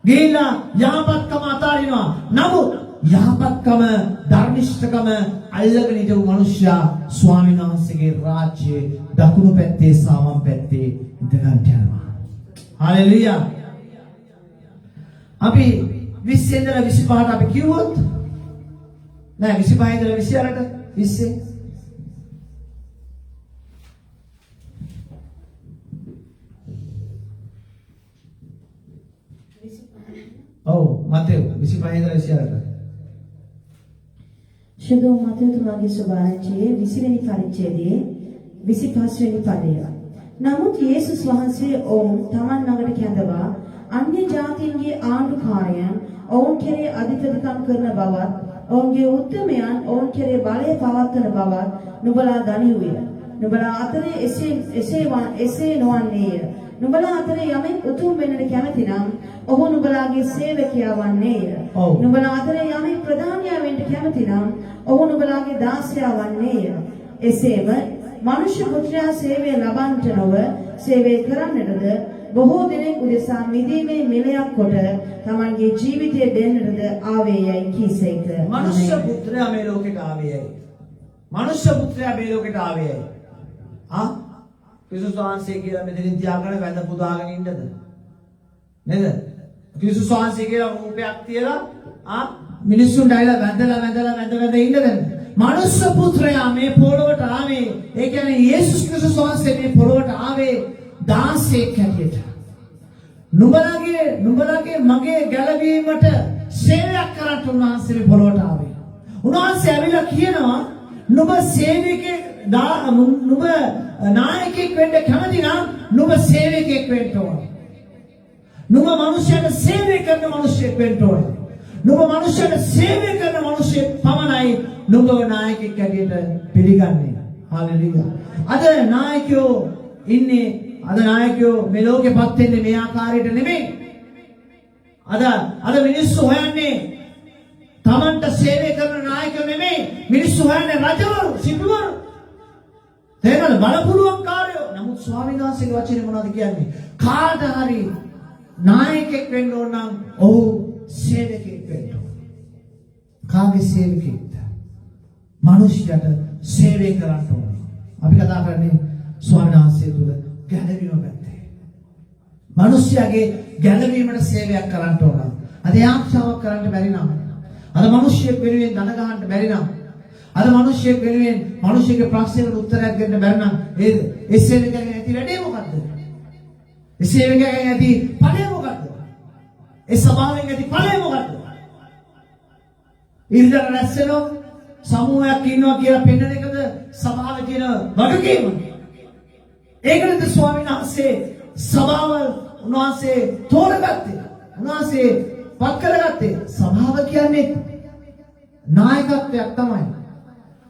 ගිහිල්ලා යහපත්කම අතාරිනවා. නමුත් යහපත්කම ධර්මිෂ්ඨකම අල්ලගෙන ඉඳපු මිනිස්සයා ස්වාමීන් වහන්සේගේ රාජ්‍යයේ දකුණු පැත්තේ සාමම් පැත්තේ ඉඳගන්න යනවා. හalleluya. අපි 20 ඉඳලා 25ට අපි කිව්වොත් නෑ 25 ඉඳලා 28ට 20 ඔව් මතෙව් 25 ඉඳලා 28ට ශුද්ධ මතෙව් තුමාගේ සුභාරංචියේ 20 වෙනි පරිච්ඡේදයේ 25 වෙනි පදය. නමුත් යේසුස් වහන්සේ ඔවුන් තමන් ළඟට කැඳවා අන්‍ය ජාතීන්ගේ ආණ්ඩුකාරයන් ඔවුන් කෙරේ අධිපතිකම් කරන බවත් ඔවුන්ගේ උත්තමයන් ඔවුන් කෙරේ බලය පවත්වන බවත් නුඹලා දනිව්වේ. නුඹලා අතරේ එසේ නොවන්නේය. නුඹලා අතරේ යමෙක් උතුම් වෙන්නට කැමති නම් ඔහු නුඹලාගේ සේවකයා වන්නේය. නුඹලා අතරේ යමෙක් ප්‍රධානියා වෙන්න කැමති නම් ඔහු නුඹලාගේ දාසයා වන්නේය. එසේම මනුෂ්‍ය පුත්‍රයා සේවය ලබන්නට නොව සේවය කරන්නටද බොහෝ දෙනෙක් උදෙසා මිදීමේ මෙලයක් කොට තමන්ගේ ජීවිතය දෙන්නටද ආවේයයි කීසේක. මනුෂ්‍ය පුත්‍රයා මේ ලෝකෙට ආවේයයි. මනුෂ්‍ය පුත්‍රයා මේ ලෝකෙට ආවේයයි. ක්‍රිස්තුස් වහන්සේ කියලා මෙතනින් තියාගෙන වැඳ පුදාගෙන ඉන්නද? නේද? ක්‍රිස්තුස් වහන්සේ කියලා රූපයක් තියලා මිනිස්සුන්ට ඇවිල්ලා වැඳ ඉන්නද? මනුෂ්‍ය පුත්‍රයා මේ පොළොවට ආවේ. ඒ කියන්නේ යේසුස් ක්‍රිස්තුස් වහන්සේ මේ පොළොවට ආවේ දාසෙක් හැටියට. නුඹලගේ මගේ ගැලවීමට සේවයක් කරන්න උන්වහන්සේ මේ පොළොවට ආවේ. උන්වහන්සේ ඇවිල්ලා කියනවා නුඹ සේවකෙක් නුඹ නායකයෙක් වෙන්න කැමති නම් නුඹ සේවකයෙක් වෙන්න ඕන. නුඹ මනුෂ්‍යයට සේවය කරන මිනිසෙක් වෙන්න ඕන. නුඹ මනුෂ්‍යයට සේවය කරන මිනිසෙක් පමණයි නුඹ නායකයෙක් හැටියට පිළිගන්නේ. හalleluya. අද නායකයෝ ඉන්නේ අද නායකයෝ මේ ලෝකෙපත් වෙන්නේ මේ ආකාරයට නෙමෙයි. අද මිනිස්සු හොයන්නේ තමන්ට සේවය කරන නායකයෝ නෙමෙයි. මිනිස්සු හොයන්නේ රජවරු, සිටුවරු. තේරෙනවද? බලපුලුවන් කාර්යෝ. නමුත් ස්වාමීන් වහන්සේගේ වචනේ මොනවද කියන්නේ? කාට හරි නායකයෙක් වෙන්න ඕන නම් ඔහු සේවකයෙක් වෙන්න ඕන. කාගේ සේවකයෙක්ද? මිනිස්යාට සේවය කරන්න ඕන. අපි කතා කරන්නේ ස්වාමීන් වහන්සේ තුල ගැලවීම පැත්තේ. මිනිස්යාගේ ගැලවීමට සේවයක් කරන්න ඕන. අද යාක්ෂාවක් කරන්න බැරි නම්, අද මිනිස්සෙක් වෙනුවෙන් දන ගහන්න බැරි නම්, අද මිනිස්සෙක් වෙනුවෙන් මිනිස්සෙගේ ප්‍රශ්නෙට උත්තරයක් දෙන්න බැරි නම් ඒ සේවකයන් ඇති වැඩේ මොකද්ද? ඒ සේවකයන් ඇති ඵලය මොකද්ද? ඒ සභාවෙන් ඇති ඵලය මොකද්ද? ඉන්දර රැස්සෙනෝ සමූහයක් ඉන්නවා කියලා පෙන්නන එකද සභාවේ තියෙන වගකීම? ඒකද ස්වාමීන් වහන්සේ සභාව උන්වහන්සේ තෝරගත්තේ. උන්වහන්සේ පත් කරගත්තේ. සභාව කියන්නේ නායකත්වයක් තමයි.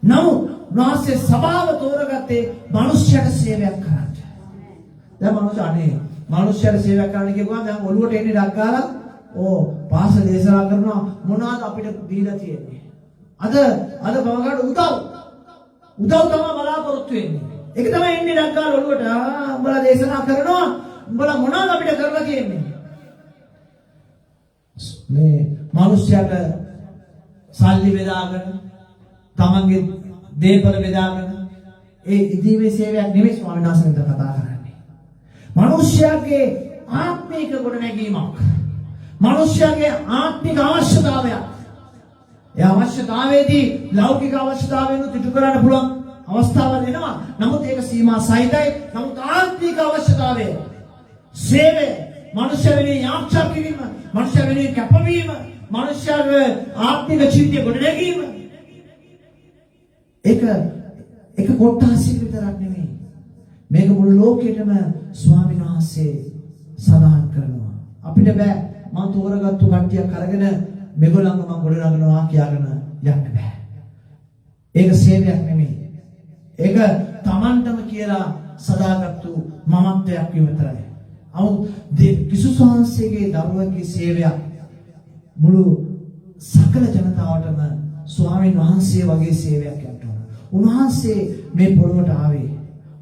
නමුත් උන්වහන්සේ සභාව තෝරගත්තේ මිනිස්යාට සේවයක් කරන්න. දැන් මිනිස්යාට සේවයක් කරන්න කියපුවාම දැන් ඔළුවට එන්නේ ඩක් ගාලා පාසල දේශනා කරනවා මොනවද අපිට දීලා තියෙන්නේ. අද බවකට උදව් තමයි බලාපොරොත්තු වෙන්නේ. ඒක තමයි එන්නේ ඩක් ගාලා ඔළුවට උඹලා දේශනා කරනවා උඹලා මොනවද අපිට කරලා තියෙන්නේ. මේ මිනිස්යාට සල්ලි බෙදාගෙන තමන්ගේ දේපල බෙදාගෙන ඒ ඉදීමේ සේවයක් නෙමෙයි ස්වාමීන් වහන්සේ කතා කරන්නේ. මිනිස්යාගේ ආත්මික ගොඩනැගීමක්. මිනිස්යාගේ ආත්මික අවශ්‍යතාවයක්. ඒ අවශ්‍යතාවයේදී ලෞකික අවශ්‍යතාවයන් ඉටු කරන්න පුළුවන් අවස්ථාවල් එනවා. නමුත් ඒක සීමා සහිතයි. නමුත් ආත්මික අවශ්‍යතාවය සේවය මනුෂ්‍ය වෙනුවෙන් යාච්ඡා කිරීම, මනුෂ්‍ය වෙනුවෙන් කැපවීම, මනුෂ්‍යගේ ආත්මික ජීවිතය ගොඩනැගීම ඒක කොටාසික විතරක් නෙමෙයි. මේක මුළු ලෝකෙටම ස්වාමීන් වහන්සේ සඳහන් කරනවා. අපිට බෑ මම තෝරගත්තු කට්ටියක් අරගෙන මෙගොල්ලන්ව මම ගොඩනගනවා කියලාගෙන යන්න බෑ. ඒක සේවයක් නෙමෙයි. ඒක Tamanටම කියලා සදාගත්තු මමත්වයක් විතරයි. ක්‍රිස්තුස් වහන්සේගේ දරුවන්ගේ සේවයක් මුළු සකල ජනතාවටම ස්වාමීන් වහන්සේ වගේ සේවයක් යන්න ඕන. උන්වහන්සේ මේ පොළොවට ආවේ.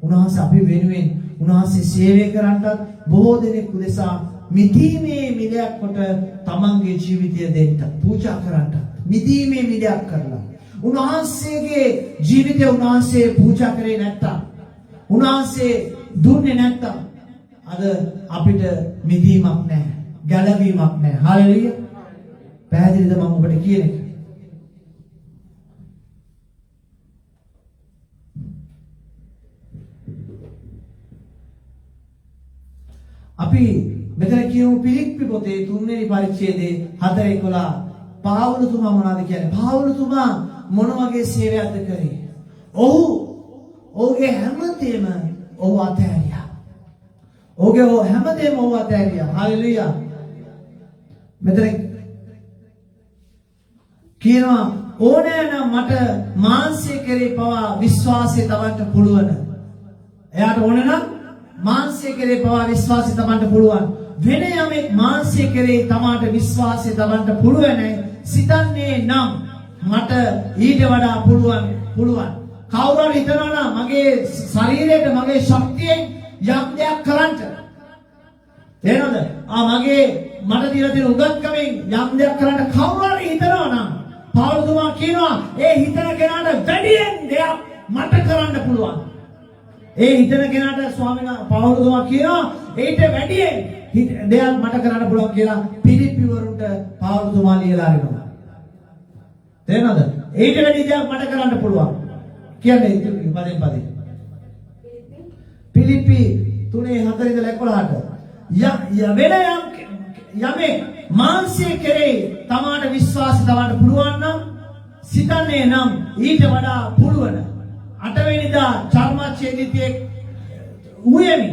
උන්වහන්සේ අපි වෙනුවෙන් උන්වහන්සේ සේවය කරන්නත් බොහෝ දෙනෙක් උදෙසා මිදීමේ මිලයක් කොට තමන්ගේ ජීවිතය දෙන්න පූජා කරන්නත් මිදීමේ මිලයක් කරලා උන්වහන්සේගේ ජීවිතය උන්වහන්සේ පූජා කරේ නැත්තම් උන්වහන්සේ දුන්නේ නැත්තම් අද අපිට මිදීමක් නැහැ ගැලවීමක් නැහැ. හalleluya. පැහැදිලිද මම ඔබට කියන එක? අපි මෙතන කියමු පිලිප්පි පොතේ 3 වෙනි පරිච්ඡේදයේ 4:11 පාවුලතුමා මොනවද කියන්නේ? පාවුලතුමා මොන වගේ සේවයක්ද කරේ? ඔහුගේ හැමදේම ඔහු අතහැරියා. ඔහුගේ හැමදේම ඔහු අතහැරියා. හalleluya. මෙතන කියනවා ඕනෑ නම් මට මාංශය කෙරේ පවා විශ්වාසය තවන්න පුළුවන්. එයාට ඕන නම් මාංශය කෙරේ පවා විශ්වාසය තවන්න පුළුවන්. වෙන යමෙක් මාංශය කෙරේ තමාට විශ්වාසය තවන්න පුළුවන් සිතන්නේ නම් මට ඊට වඩා පුළුවන්. කවුරු හරි හිතනවා නම් මගේ ශරීරයට මගේ ශක්තියෙන් යම් දෙයක් කරන්න. තේරෙනවද? මගේ මට දීලා තියෙන උගත්කමෙන් යම් දෙයක් කරන්න කවුරු හරි හිතනවා නම් පාවුලතුමා කියනවා ඒ හිතන කෙනාට වැඩියෙන් දෙයක් මට කරන්න පුළුවන්. ඒ හිතන කෙනාට ස්වාමීන් වහන්සේ පාවුලතුමා කියනවා ඊට වැඩියෙන් දෙයක් මට කරන්න පුළුවන් කියලා පිලිප්පි වරුන්ට පාවුලතුමා ලියලා අරිනවා. තේරෙනවද? ඊට වැඩි දෙයක් මට කරන්න පුළුවන්. කියන්නේ පදෙන් පදේ. පිලිප්පි 3:4-11ට වෙන යමේ මාංශය කෙරේ තමාට විශ්වාසය තවන්න පුළුවන් නම් සිතන්නේ නම් ඊට වඩා පුළුවන්. 8 වෙනිදා චර්මච්ඡේදිතයේ උයමි.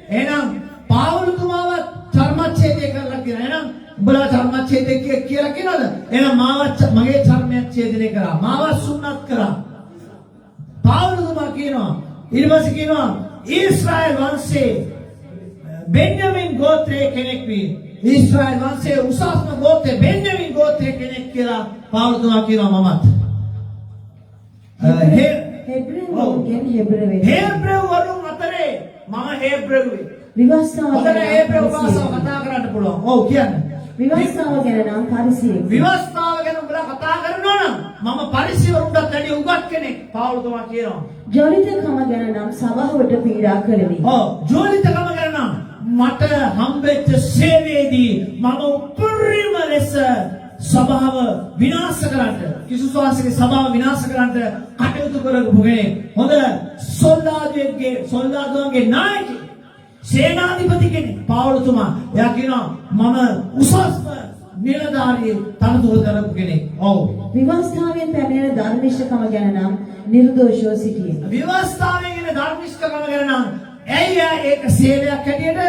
එහෙනම් පාවුලතුමාවත් චර්මච්ඡේදය කරලා කියන. එහෙනම් උඹලා චර්මච්ඡේදය කියලා කියනවද? එහෙනම් මාවත් මගේ චර්මයක් ඡේදනය කරා. මාවත් සුන්නත් කරා. පාවුලතුමා කියනවා ඊට පස්සේ කියනවා ඊශ්‍රායල් වංශේ බෙන්ජමින් ගෝත්‍රයේ කෙනෙක් වී ඊශ්‍රායල් වංශයේ උසස්ම ගෝත්‍රය බෙන්ජමින් ගෝත්‍රයේ කෙනෙක් කියලා පාවුලතුමා කියනවා මමත්. හේබ්‍රෙව් වරුන් අතරේ මම හේබ්‍රෙව්වේ. විවස්ථාව හේබ්‍රෙව් භාෂාව කතා කරන්න පුළුවන්. ඔව් කියන්න. විවස්ථාව ගැන නම් පරිසියෙක්. විවස්ථාව ගැන උඹලා කතා කරනවා නම් මම පරිසිවරුන්ටත් වැඩි උගත් කෙනෙක්. පාවුලතුමා කියනවා. ජෝලිතකම ගැන නම් සභාවට පීඩා කළෙමි. ජෝලිතකම ගැන නම් මට හම්බෙච්ච සේවයේදී මම උපරිම ලෙස සභාව විනාශ කරන්න කිසිසාසගේ සභාව විනාශ කරන්න කටයුතු කරපු කෙනෙක්. හොඳ සොල්දාදුවන්ගේ නායකයෙක් සේනාධිපති කෙනෙක් පාවුලතුමා. එයා කියනවා මම උසස්ම නිලධාරියෙක් තනතුරු කරපු කෙනෙක්. ඔව්. විවස්ථාවෙන් පැමිණෙන ධර්මිෂ්ඨකම ගැන නම් නිර්දෝෂව සිටියේ. විවස්ථාවෙන් එන ධර්මිෂ්ඨකම ගැන නම් ඇයි ඒක සේවයක් හැටියට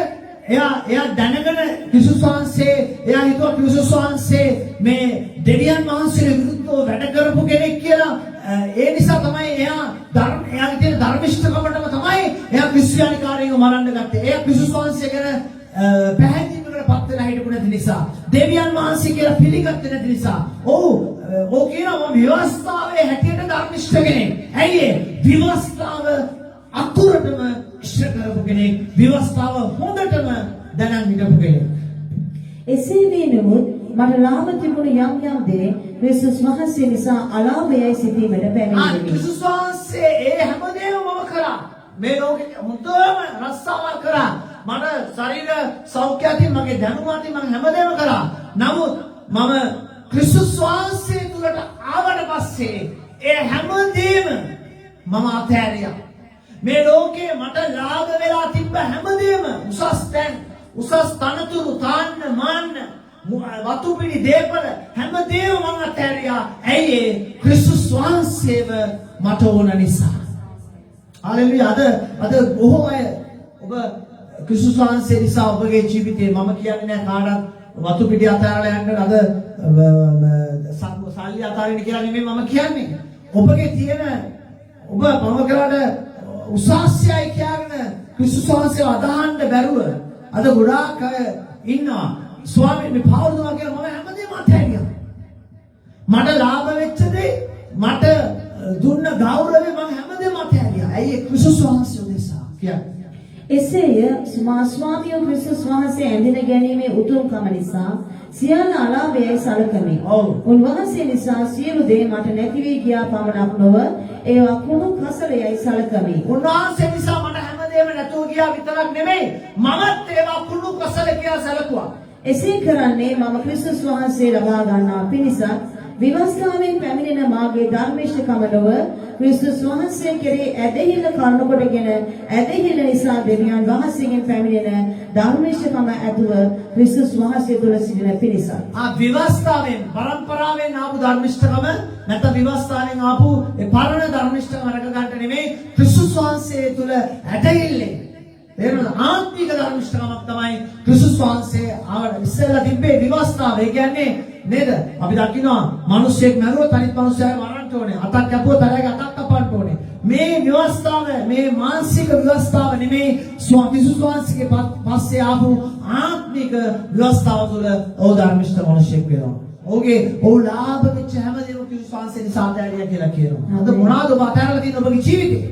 එයා දැනගෙන කිසුසාංශේ එයා හිතුවා කිසුසාංශේ මේ දෙවියන් වහන්සේට විරුද්ධව වැඩ කරපු කෙනෙක් කියලා. ඒ නිසා තමයි එයාගේ තියෙන ධර්මිෂ්ඨකමටම තමයි එයා ක්‍රිස්තියානිකාරයව මරන්න ගත්තේ. එයා කිසුසාංශය ගැන පැහැදිලිවකට පත් වෙලා හිටපු නැති නිසා දෙවියන් වහන්සේ කියලා පිළිගත්තේ නැති නිසා ඔව් කියනවා විවස්ථාවේ හැටියට ධර්මිෂ්ඨ කෙනෙක්. ඇයි ඒ විවස්ථාව අතුරටම ඉෂ්ට කරපු කෙනෙක්. විවස්ථාව හොඳටම දැනන් හිටපු කෙනෙක්. එසේ වී නමුත් මට ලාභ තිබුණු යම් දේ ක්‍රිස්තුස් වහන්සේ නිසා අලාභයයි සිටීමට පැමිණෙමි. ක්‍රිස්තුස් වහන්සේ ඒ හැමදේම මම කරා. මේ ලෝකෙ මුතෝම රස්සාවල් කරා. මට ශරීර සෞඛ්‍යයෙන් මගේ දැනුමෙන් මම හැමදේම කරා. නමුත් මම ක්‍රිස්තුස් වහන්සේ තුලට ආවට පස්සේ ඒ හැමදේම මම අත්හැරියා. මේ ලෝකේ මට ලාභ වෙලා තිබ්බ හැමදේම උසස් තැන් උසස් තනතුරු තාන්න මාන්න වතුපිලි දේපල හැමදේම මම අත්හැරියා. ඇයි ඒ ක්‍රිස්තුස් වහන්සේව මට ඕන නිසා. හalleluya. අද බොහෝ අය ඔබ ක්‍රිස්තුස් වහන්සේ නිසා ඔබගේ ජීවිතේ මම කියන්නේ නැහැ කාටවත් වතුපිටි අතහැරලා යන්න අද සල්ලි අතහරින්න කියලා නෙමෙයි මම කියන්නේ. ඔබගේ තියෙන ඔබ මම කරාට උසස්යයි කියන ක්‍රිස්තුස් වහන්සේව අදහන්න බැරුව අද ගොඩාක් අය ඉන්නවා. ස්වාමීන් වහන්සේ පාවුලතුමා කියන මම හැමදේම අත්හැරියා. මට ලාභ වෙච්ච දේ මට දුන්න ගෞරවය මම හැමදේම අතහැරියා. ඇයි ඒ ක්‍රිස්තුස් වහන්සේ උදෙසා කියන්නේ. එසේය ස්වාමියෝ ක්‍රිස්තුස් වහන්සේ ඇඳින ගැනීමේ උතුම්කම නිසා සියල්ල අලාභයයි සලකමි. ඔව්. උන්වහන්සේ නිසා සියලු දේ මට නැති වී ගියා පමණක් නොව ඒවා කුණු කසලයයි සලකමි. උන්වහන්සේ නිසා මට හැමදේම නැතුව ගියා විතරක් නෙමෙයි මමත් ඒවා කුණු කසල කියලා සැලකුවා. එසේ කරන්නේ මම ක්‍රිස්තුස් වහන්සේ ලබා ගන්නා පිණිසත් විවස්ථාවෙන් පැමිණෙන මාගේ ධර්මිෂ්ඨකම නොව ක්‍රිස්තුස් වහන්සේ කෙරෙහි ඇදහිල්ල කරුණු කොටගෙන ඇදහිල්ල නිසා දෙවියන් වහන්සේගෙන් පැමිණෙන ධර්මිෂ්ඨකම ඇතුව ක්‍රිස්තුස් වහන්සේ තුළ සිටින පිණිසත්. විවස්ථාවෙන් පරම්පරාවෙන් ආපු ධර්මිෂ්ඨකම නැත්නම් විවස්ථාවෙන් ආපු ඒ පරණ ධර්මිෂ්ඨකම රැක ගන්නට නෙමෙයි ක්‍රිස්තුස් වහන්සේ තුළ ඇදහිල්ලෙන් තේරුණාද? ආත්මික ධර්මිෂ්ඨකමක් තමයි ක්‍රිස්තුස් වහන්සේ ආවට ඉස්සෙල්ලා තිබ්බේ විවස්ථාව. ඒ කියන්නේ නේද? අපි දකිනවා මිනිස්සෙක් මැරුවොත් අනිත් මිනිස්සයා මරන්න ඕනේ. අතක් කැපුවොත් අරගේ අතක් කපන්න ඕනේ. මේ විවස්ථාව මේ මානසික විවස්ථාව නෙමෙයි ක්‍රිස්තුස් වහන්සේගේ පස්සේ ආපු ආත්මික විවස්ථාව තුළ ඕ ධර්මිෂ්ඨ මිනිසෙක් වෙනවා. ඔහුගේ ඔහු ලාභ වෙච්ච හැමදේම ක්‍රිස්තුස් වහන්සේ නිසා අතහැරියා කියලා කියනවා. අද මොනවාද ඔබ අතහැරලා තියෙන ඔබගේ ජීවිතේ?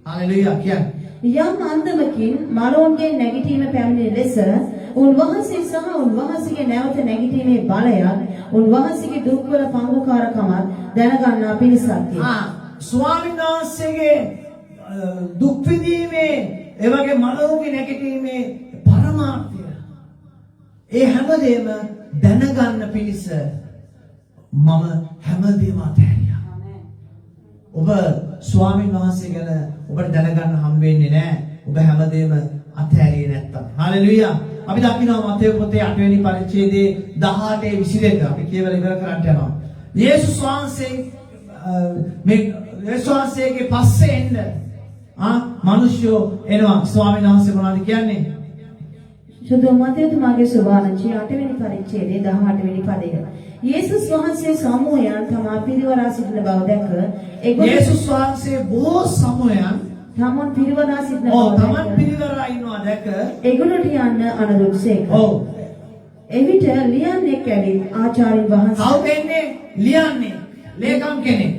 හalleluya කියන්නේ. යම් අන්දමකින් මරෝන්ගේ නැගිටීම පැමිණෙන ලෙස උන්වහන්සේ සහ උන්වහන්සේගේ නැවත නැගිටීමේ බලයත් උන්වහන්සේගේ දුක්වල පංගුකාරකමත් දැනගන්නා පිණිසත්ය. ස්වාමීන් වහන්සේගේ දුක් විඳීමේ ඒ වගේ මරෝන්ගේ නැගිටීමේ පරමාර්ථය ඒ හැමදේම දැනගන්න පිණිස මම හැමදේම අතහැරියා. ඔබ ස්වාමීන් වහන්සේ ගැන ඔබට දැනගන්න හම්බ වෙන්නේ නැහැ. ඔබ හැමදේම අතහැරියේ නැත්තම්. හalleluya. අපි දකිනවා මතේ පොතේ 8 වෙනි පරිච්ඡේදයේ 18:22 අපි කියවලා ඉවර කරන්න යනවා. යේසුස් වහන්සේ මේ යේසුස් වහන්සේගේ පස්සේ එන්න මිනිස්සු එනවා. ස්වාමීන් වහන්සේ මොනවද කියන්නේ? සුදු මතේ තුමාගේ සුභාරංචි 8 වෙනි පරිච්ඡේදයේ 18 වෙනි පදය. යේසුස් වහන්සේ සමූහයන් තමා පිරිවරා සිටින බව දැක යේසුස් වහන්සේ බොහෝ සමූහයන් තමන් පිරිවරා සිටින තමන් පිරිවරා ඉන්නවා දැක එගොඩට යන්න අනදුක්සේක. එවිට ලියන්නෙක් ඇවිත් ආචාර්යින් වහන්සේ කවුද එන්නේ? ලියන්නේ ලේකම් කෙනෙක්.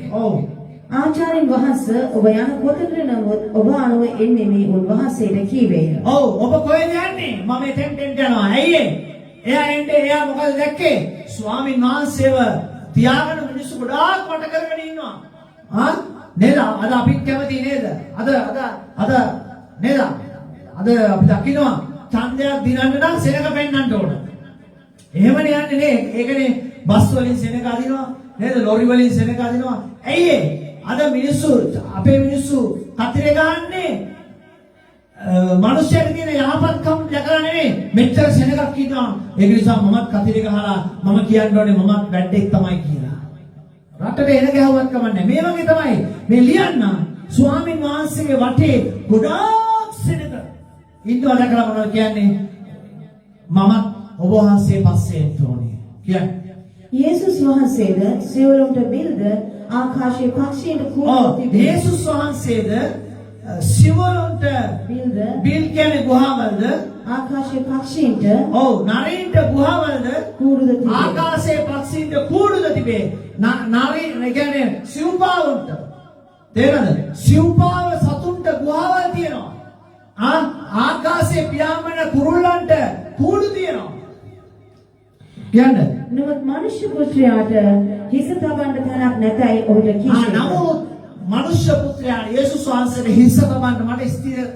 ආචාර්යින් වහන්සේ ඔබ යන කොතනද නමුත් ඔබ අනුව එන්නේ මේ උන්වහන්සේට කීවේය. ඔබ කොහෙද යන්නේ? මම එතෙන්ට යනවා. ඇයි ඒ? එයා එන්නේ එයා මොකද දැක්කේ? ස්වාමීන් වහන්සේව තියාගෙන මිනිස්සු ගොඩාක් වට කරගෙන ඉන්නවා. නේද? අද අපිත් කැමති නේද? අද නේද? අද අපි දකිනවා ඡන්දයක් දිනන්න නම් සෙනඟ පෙන්නන්න ඕන. එහෙමනේ යන්නේ නේ. ඒකනේ බස් වලින් සෙනඟ අදිනවා නේද? ලොරි වලින් සෙනඟ අදිනවා. ඇයි ඒ? අද මිනිස්සු අපේ මිනිස්සු කතරේ ගහන්නේ මිනිස්සුන්ට තියෙන යහපත්කම් දැකලා නෙමෙයි. මෙච්චර සෙනඟක් ඉන්නවා. ඒක නිසා මමත් කතරේ ගහලා මම කියන්න ඕනේ මමත් වැඩක් තමයි කියලා. රටට එන ගැහුවත් කමන්නේ. මේ වගේ තමයි මේ ලියන්න ස්වාමීන් වහන්සේගේ වටේ ගොඩාක් සෙනඟ ඉන්නවා දැකලා මොනවද කියන්නේ? මමත් ඔබ වහන්සේ පස්සේ එන්න ඕනේ කියන්නේ. යේසුස් වහන්සේද සියලුන්ට බිල්ද ආකාශයේ පක්ෂීන්ට කූඩු තිබේ. යේසුස් වහන්සේද සිවලුන්ට බිල් කියන්නේ ගුහාවල්ද? ආකාශයේ පක්ෂීන්ට නරීන්ට ගුහාවල්ද? කූඩුද තිබේ. ආකාශයේ පක්ෂීන්ට කූඩුද තිබේ. නරී කියන්නේ සිව්පාවුන්ට. තේරෙනවද? සිව්පාව සතුන්ට ගුහාවල් තියෙනවා. ආකාශයේ පියාඹන කුරුල්ලන්ට කූඩු තියෙනවා. කියන්නේ නමුත් මනුෂ්‍ය පුත්‍රයාට හිස තබන්න තැනක් නැතයි ඔහුට කිව්වේ. නමුත් මනුෂ්‍ය පුත්‍රයා යේසුස් වහන්සේට හිස තබන්න මට ස්ථිර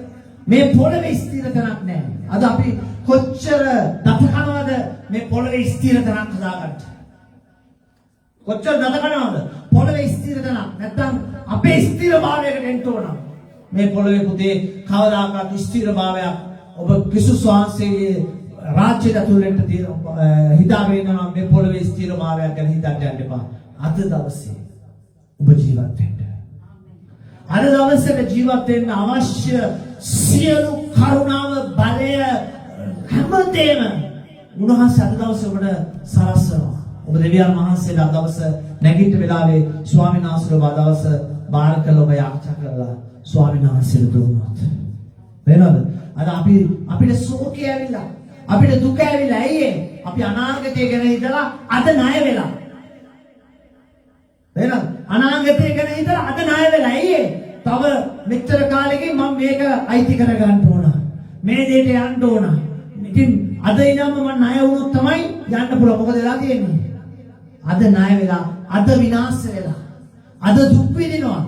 මේ පොළවේ ස්ථිර තැනක් නැහැ. අද අපි කොච්චර දත කනවද මේ පොළවේ ස්ථිර තැනක් හදාගන්න. කොච්චර දත කනවද පොළවේ ස්ථිර තැනක් නැත්තම් අපේ ස්ථිරභාවයකට එන්න ඕන. මේ පොළවේ පුතේ කවදාකවත් ස්ථිරභාවයක් ඔබ ක්‍රිස්තුස් වහන්සේගේ රාජ්‍යයට ඇතුළට හිතාගෙන ඉන්නවා මේ පොළවේ ස්ථිරභාවයක් ගැන හිතන්න යන්න එපා. අද දවසේ ඔබ ජීවත් වෙන්න. අද දවසේ ජීවත් වෙන්න අවශ්‍ය සියලු කරුණාව බලය හැමදේම උන්වහන්සේ අද දවසේ ඔබට සලස්වනවා. ඔබ දෙවියන් වහන්සේට අද දවසේ නැගිට වෙලාවේ ස්වාමීන් වහන්සේට ඔබ දවස බාර කළ ඔබ යාචනා කරලා ස්වාමීන් වහන්සේට දුන්නොත් වෙනවද? අද අපිට ශෝකය ඇවිල්ලා අපිට දුක ඇවිල්ලා ඇයි අපි අනාගතය ගැන හිතලා අද ණය වෙලා එහෙනම් අනාගතය ගැන හිතලා අද ණය වෙලා ඇයි තව මෙච්චර කාලෙකින් මම මේක අයිති කර ගන්න ඕන. මේ දෙයට යන්න ඕන. ඉතින් අද ඉඳන්ම මම ණය වුණොත් තමයි යන්න පුළුවන්. මොකද වෙලා තියෙන්නේ? අද ණය වෙලා, අද විනාශ වෙලා, අද දුක් විඳිනවා.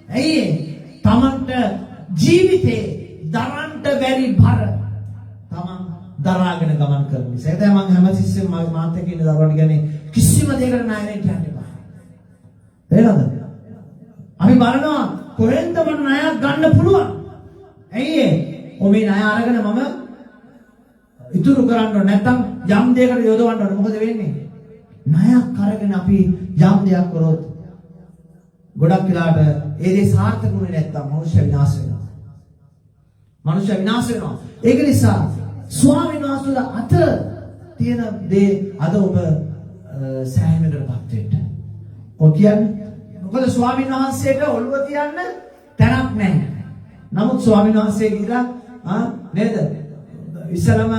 ඇයි තමන්ට ජීවිතේ දරන්න බැරි බර තමන් දරාගෙන ගමන් කරන නිසා. ඒකයි මම හැමතිස්සෙම මාත් එක්ක ඉන්න දරුවන්ට කියන්නේ කිසිම දෙයකට ණය වෙන්න යන්න එපා. තේරෙනවද? අපි බලනවා කොහෙන්ද මට ණයක් ගන්න පුළුවන්. ඇයි ඔබේ ණය අරගෙන මම ඉතුරු කරන්න ඕන නැත්නම් යම් දෙයකට යොදවන්න ඕන. මොකද වෙන්නේ? ණයක් අරගෙන අපි යම් දෙයක් කරොත් ගොඩක් වෙලාට ඒ දේ සාර්ථකුනේ නැත්නම් මනුෂ්‍ය විනාශ වෙනවා. මනුෂ්‍ය විනාශ වෙනවා. ඒක නිසා ස්වාමීන් වහන්සේලා අත තියෙන දේ අද ඔබ සෑහීමකටපත් වෙන්න. ඔය කියන්නේ මොකද ස්වාමීන් වහන්සේට ඔළුව තියන්න තැනක් නැහැ. නමුත් ස්වාමීන් වහන්සේ කියලා නේද? ඉස්සලම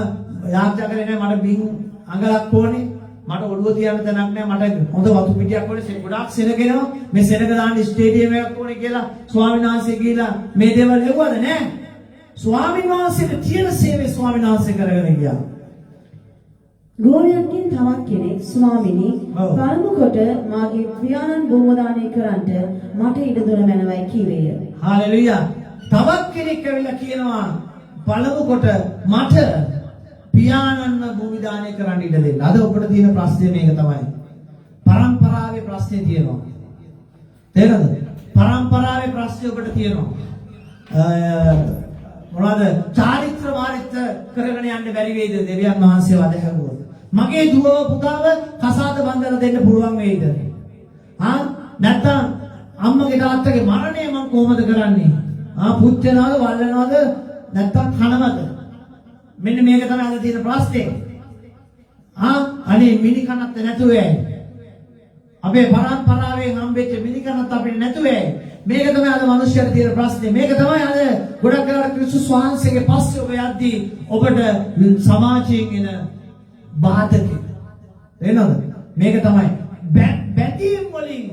යාඥා කරේ නැහැ මට බින් අඟලක් ඕනේ. මට ඔළුව තියන්න තැනක් නැහැ. මට හොඳ වතු පිටියක් ඕනේ. ගොඩාක් සෙනගෙනවා. මේ සෙනග දාන්න ස්ටේඩියම් එකක් ඕනේ කියලා ස්වාමීන් වහන්සේ කියලා මේ දේවල් හෙව්වද නැහැ. ස්වාමීන් වහන්සේට තියෙන සේවය ස්වාමීන් වහන්සේ කරගෙන ගියා. ගෝලයන්ගෙන් තවත් කෙනෙක් ස්වාමිනී පළමු කොට මාගේ පියාණන් බොහෝදානය කරන්නට මට ඉඩ දුන මැනවයි කීවේය. හාලෙලුයා. තවත් කෙනෙක් ඇවිල්ලා කියනවා පළමු කොට මට පියාණන්ව භූමිදානය කරන්න ඉඩ දෙන්න. අද ඔබට තියෙන ප්‍රශ්නේ මේක තමයි. පරම්පරාවේ ප්‍රශ්නේ තියෙනවා. තේරෙනවද? පරම්පරාවේ ප්‍රශ්නේ ඔබට තියෙනවා. මොනවාද? චාරිත්‍ර වාරිත්‍ර කරගෙන යන්න බැරි වේද දෙවියන් වහන්සේව අදහැවුවොත්? මගේ දුව පුතාව කසාද බඳලා දෙන්න පුළුවන් වේද? නැත්නම් අම්මගේ තාත්තගේ මරණය මම කොහොමද කරන්නේ? පුච්චනවද වල්ලනවද නැත්නම් කනවද? මෙන්න මේක තමයි අද තියෙන ප්‍රශ්නේ. අනේ මිනිකනත් නැතුවේ. අපේ පරම්පරාවෙන් හම්බෙච්ච මිනිකනත් අපිට නැතුවේ. මේක තමයි අද මිනිස්සුන්ට තියෙන ප්‍රශ්නේ. මේක තමයි අද ගොඩක් වෙලාවට ක්‍රිස්තුස් වහන්සේගේ පස්සේ ඔබ යද්දී ඔබට සමාජයෙන් එන බාධක. එනවද? මේක තමයි බැඳීම් වලින්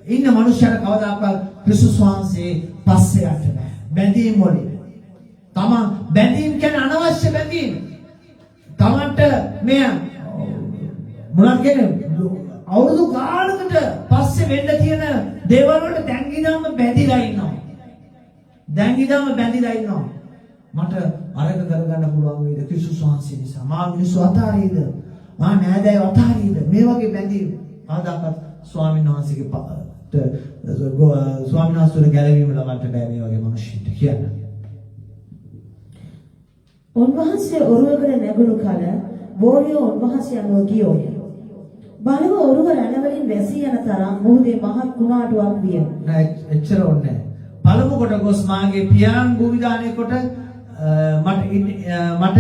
ඉන්න මිනිස්සුන්ට කවදාකවත් ක්‍රිස්තුස් වහන්සේ පස්සේ යන්න බෑ. බැඳීම් වලින්. බැඳීම් කියන්නේ අනවශ්‍ය බැඳීම්. තමන්ට මේ මොනවද කියන්නේ? අවුරුදු ගානකට පස්සේ වෙන්න තියෙන දේවල් වලට දැන් ඉඳන්ම බැඳිලා ඉන්නවා. මට අරක කරගන්න පුළුවන් වේද ක්‍රිස්තුස් වහන්සේ නිසා. මා මිනිස්සු අතාරීද? මා නෑදෑයෝ අතාරීද? මේ වගේ බැඳීම් ආදාකත් ස්වාමීන් වහන්සේගේ ස්වාමීන් වහන්සේට ගැලවීම ලබන්න බෑ මේ වගේ මිනිස්සුන්ට කියන්නේ. උන්වහන්සේ ඔරුවකට නැගුණු කල බෝරියෝ උන්වහන්සේ අනුව ගියෝය. බලව ඔරුව රැළවලින් වැසී යන තරම් මොහොතේ මහත් කුණාටුවක් විය. නෑ එච්චර ඕනේ නෑ. පළමු කොට ගොස් මාගේ පියාණන් භූමිදානය කොට මට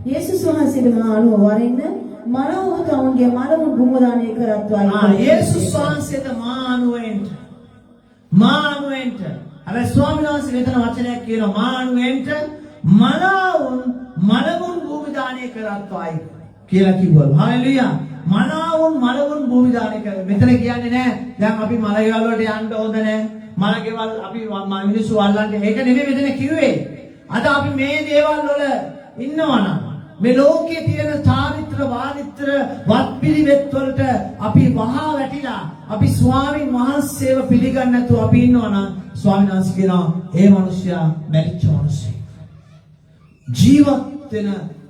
යේසුස් වහන්සේට මා අනුව වරින්න මනෝව තවුන්ගේ මනෝව භූමිදානය කරත්වා. යේසුස් වහන්සේට මා අනුවෙන්ට. අර ස්වාමීන් වහන්සේ මෙතන වචනයක් කියනවා මා අනුවෙන්ට මනවුන් භූමිදානය කරත්වායි කියලා කිව්වලු. හාලෙලුයා. මනවුන් භූමිදානය කර. මෙතන කියන්නේ නෑ දැන් අපි මලගෙවල් වලට යන්න ඕන නෑ. මලගෙවල් අපි මිනිස්සු අල්ලන්නේ. ඒක නෙමෙයි මෙතන කිව්වේ. අද අපි මේ දේවල් වල ඉන්නවනම් මේ ලෝකයේ තියෙන චාරිත්‍ර වාරිත්‍ර වත්පිළිවෙත් වලට අපි වහා වැටිලා අපි ස්වාමීන් වහන්සේව පිළිගන්නේ නැතුව අපි ඉන්නවනම් ස්වාමීන් වහන්සේ කියනවා ඒ මිනිසයා මැරිච්ච මිනිසෙක්. ජීවත් වෙන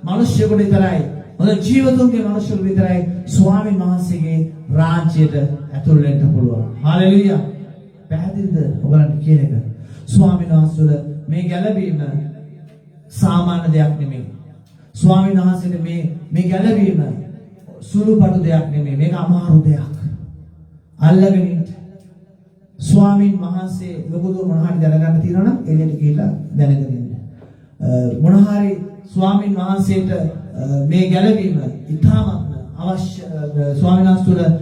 මිනිස්සුන්ට විතරයි හොඳ ජීවතුන්ගේ මිනිස්සුන්ට විතරයි ස්වාමීන් වහන්සේගේ රාජ්‍යයට ඇතුල් වෙන්න පුළුවන්. හාලෙලුයා. පැහැදිලිද ඔයගලන්ට කියන එක? ස්වාමීන් වහන්සේලා මේ ගැලවීම සාමාන්‍ය දෙයක් නෙමෙයි. ස්වාමීන් වහන්සේට මේ ගැලවීම සුළුපටු දෙයක් නෙමෙයි. මේක අමාරු දෙයක්. අල්ලගෙන ඉන්න. ස්වාමීන් වහන්සේ ලොකුද මොනවාරි දැනගන්න තියෙනවා නම් එළියට ගිහිල්ලා දැනගෙන ඉන්න. මොනවාරි ස්වාමීන් වහන්සේට මේ ගැලවීම ඉතාමත් අවශ්‍ය ස්වාමීන් වහන්සේට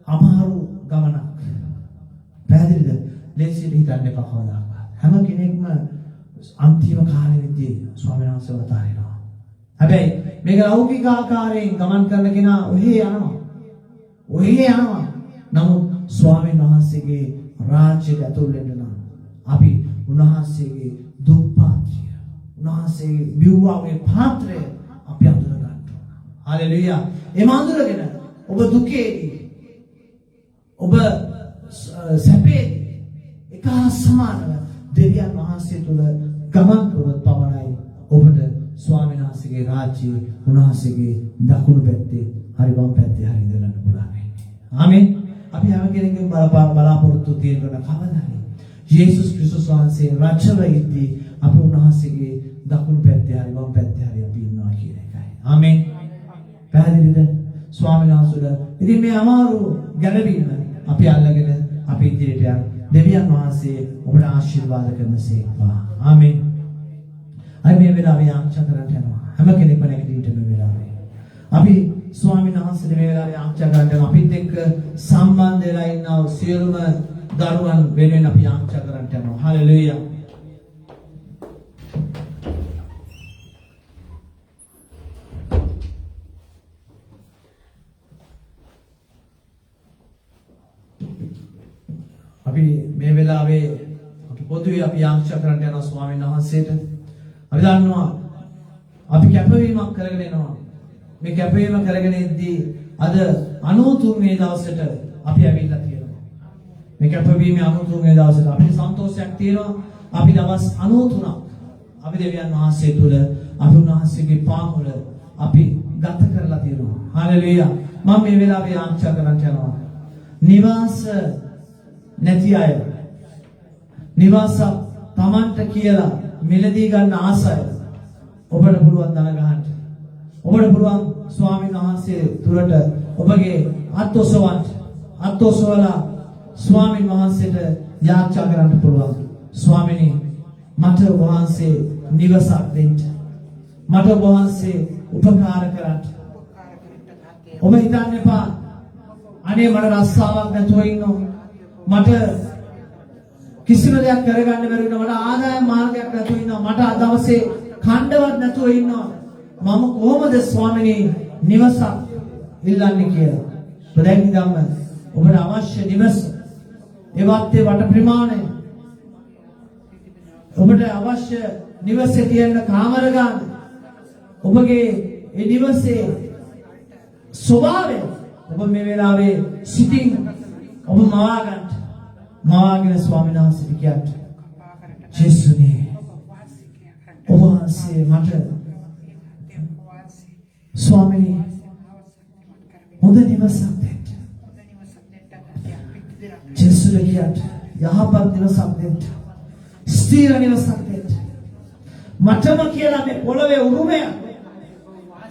අමාරු ගමනක්. පැහැදිලිද? ලේසියෙන් හිතන්න එපා කවදාවත්. හැම කෙනෙක්ම අන්තිම කාලෙදී ස්වාමීන් වහන්සේව තාරිනවා. හැබැයි මේක ලෞකික ආකාරයෙන් ගමන් කරන කෙනා ඔහේ යනවා. ඔහේ යනවා. නමුත් ස්වාමීන් වහන්සේගේ රාජ්‍යයට ඇතුල් වෙන්න නම් අපි උන්වහන්සේගේ දුක් පාත්‍රය, උන්වහන්සේගේ බිව්වාගේ පාත්‍රය අපි අඳුර ගන්න ඕන. හalleluya. එම අඳුරගෙන ඔබ දුකේදී ඔබ සැපේදී එක හා සමානව දෙවියන් වහන්සේ තුල ගමන් කරොත් පමණයි ඔබට ස්වාමීන් වහන්සේගේ රාජ්‍යයේ උන්වහන්සේගේ දකුණු පැත්තේ හරි වම් පැත්තේ හරි ඉඳලා පුළුවන් වෙන්නේ. ආමෙන්. අපි හැම කෙනෙක්ගේම බලාපොරොත්තු තියෙන කවදාද යේසුස් ක්‍රිස්තුස් වහන්සේ රජව ඉද්දී අපි උන්වහන්සේගේ දකුණු පැත්තේ හරි වම් පැත්තේ හරි අපි ඉන්නවා කියන එකයි. ආමෙන්. පැහැදිලිද? ස්වාමීන් වහන්සේලා ඉතින් මේ අමාරු ගැළවීම අපි අල්ලගෙන අපි ඉදිරියට යන දෙවියන් වහන්සේ ඔබට ආශිර්වාද කරනසේක්වා. ආමෙන්. අයි මේ වෙලාවේ ආරක්ෂා කරන්න යනවා. හැම කෙනෙක්ම නැගිටින්න මේ වෙලාවේ. අපි ස්වාමීන් වහන්සේ මේ වෙලාවේ ආරක්ෂා කරන්න අපිත් එක්ක සම්බන්ධ වෙලා ඉන්නා සියලුම දරුවන් වෙනුවෙන් අපි ආරක්ෂා කරන්න යනවා. හalleluya. අපි මේ වෙලාවේ අපි පොදුවේ අපි ආරක්ෂා කරන්න යනවා ස්වාමීන් වහන්සේට. අපි දන්නවා අපි කැපවීමක් කරගෙන එනවා. මේ කැපවීම කරගෙන ඉද්දී අද 93 වෙනි දවසට අපි ඇවිල්ලා තියෙනවා. මේ කැපවීමේ 93 වෙනි දවසට අපිට සන්තෝෂයක් තියෙනවා. අපි දවස් 93ක් අපි දෙවියන් වහන්සේ තුල අපි උන්වහන්සේගේ පාමුල අපි ගත කරලා තියෙනවා. හalleluya. මම මේ වෙලාවේ ආරක්ෂා කරන්න යනවා. නිවාස නැති අය නිවාස තමන්ට කියලා මිලදී ගන්න ආසය ඔබට පුළුවන් දන ගන්න. ඔබට පුළුවන් ස්වාමීන් වහන්සේ තුරට ඔබගේ අත්ඔසවලා ස්වාමීන් වහන්සේට යාචනා කරන්න පුළුවන්. ස්වාමීනි මට වහන්සේ නිවසක් දෙන්න. මට වහන්සේ උපකාර කරන්න. ඔබ හිතන්න එපා අනේ මට රස්සාවක් නැතුව ඉන්නවා. මට කිසිම දෙයක් කරගන්න බැරි වෙනවා. මට ආදායම් මාර්ගයක් නැතුව ඉන්නවා. මට අද දවසේ කණ්ඩවත් නැතුව ඉන්නවා. මම කොහොමද ස්වාමීනි නිවසක් ඉල්ලන්නේ කියලා. දැන් ඉඳන්ම ඔබට අවශ්‍ය නිවස ඒවත් වට ප්‍රමාණය ඔබට අවශ්‍ය නිවසේ තියෙන කාමර ගන්න ඔබගේ ඒ නිවසේ ස්වභාවය ඔබ මේ වෙලාවේ සිටින් ඔබ මවාගෙන ස්වාමීන් වහන්සේට කියන්න ජේසුනේ ඔබ වහන්සේ මට ස්වාමීනි හොඳ නිවසක් දෙන්න. ජේසුට කියන්න යහපත් නිවසක් දෙන්න. ස්ථිර නිවසක් දෙන්න. මටම කියලා මේ පොළවේ උරුමය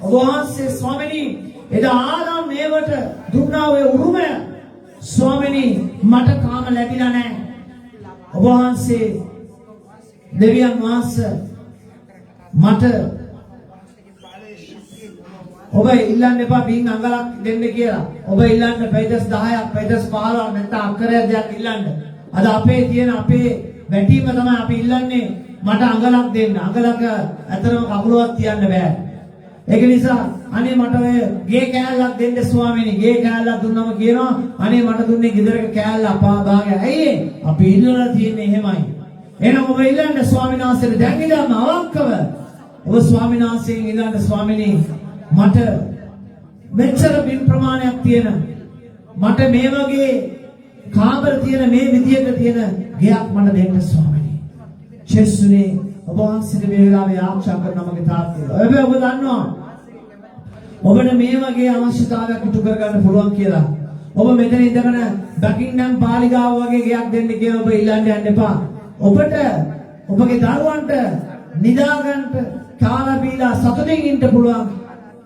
ඔබ වහන්සේ ස්වාමීනි එදා ආදාම් මේවට දුන්නා ඔය උරුමය ස්වාමීනි මට කාම ලැබිලා නැහැ. ඔබ වහන්සේ දෙවියන් වහන්සේ මට ඔබ ඉල්ලන්න එපා බින් අඟලක් දෙන්න කියලා. ඔබ ඉල්ලන්න පෙදස් 10ක් පෙදස් 15ක් නැත්නම් අක්කරයක් දෙයක් ඉල්ලන්න. අද අපේ තියෙන අපේ වැටීම තමයි අපි ඉල්ලන්නේ මට අඟලක් දෙන්න. අඟලක ඇතරම කකුලවත් තියන්න බෑ. ඒක නිසා අනේ මට ඔය ගේ කෑල්ලක් දෙන්න ස්වාමීනි. ගේ කෑල්ලක් දුන්නම කියනවා අනේ මට දුන්නේ ගෙදරක කෑල්ල අපා භාගය. ඇයි අපි ඉල්ලලා තියෙන්නේ එහෙමයි. එහෙනම් ඔබ ඉල්ලන්න ස්වාමීන් වහන්සේට දැන් ඉඳන්ම අවංකව ඔබ ස්වාමීන් වහන්සේගෙන් ඉල්ලන්න ස්වාමීනි මට මෙච්චර බිල් ප්‍රමාණයක් තියෙන මට මේ වගේ කාමර තියෙන මේ විදියට තියෙන ගයක් මට දෙන්න ස්වාමීනි. ජේසුනේ ඔබ වහන්සේට මේ වෙලාවේ ආරක්ෂා කරන මගේ තාත්තේ. ඔබ දන්නවා ඔබට මේ වගේ අවශ්‍යතාවයක් ඉටු කරගන්න පුළුවන් කියලා. ඔබ මෙතන ඉඳගෙන බකින්නම් පාලිගාව වගේ ගයක් දෙන්න කියලා ඔබ ඉල්ලන්න යන්න එපා. ඔබට ඔබගේ දරුවන්ට නිදාගන්න කාලා බීලා සතුටින් ඉන්න පුළුවන්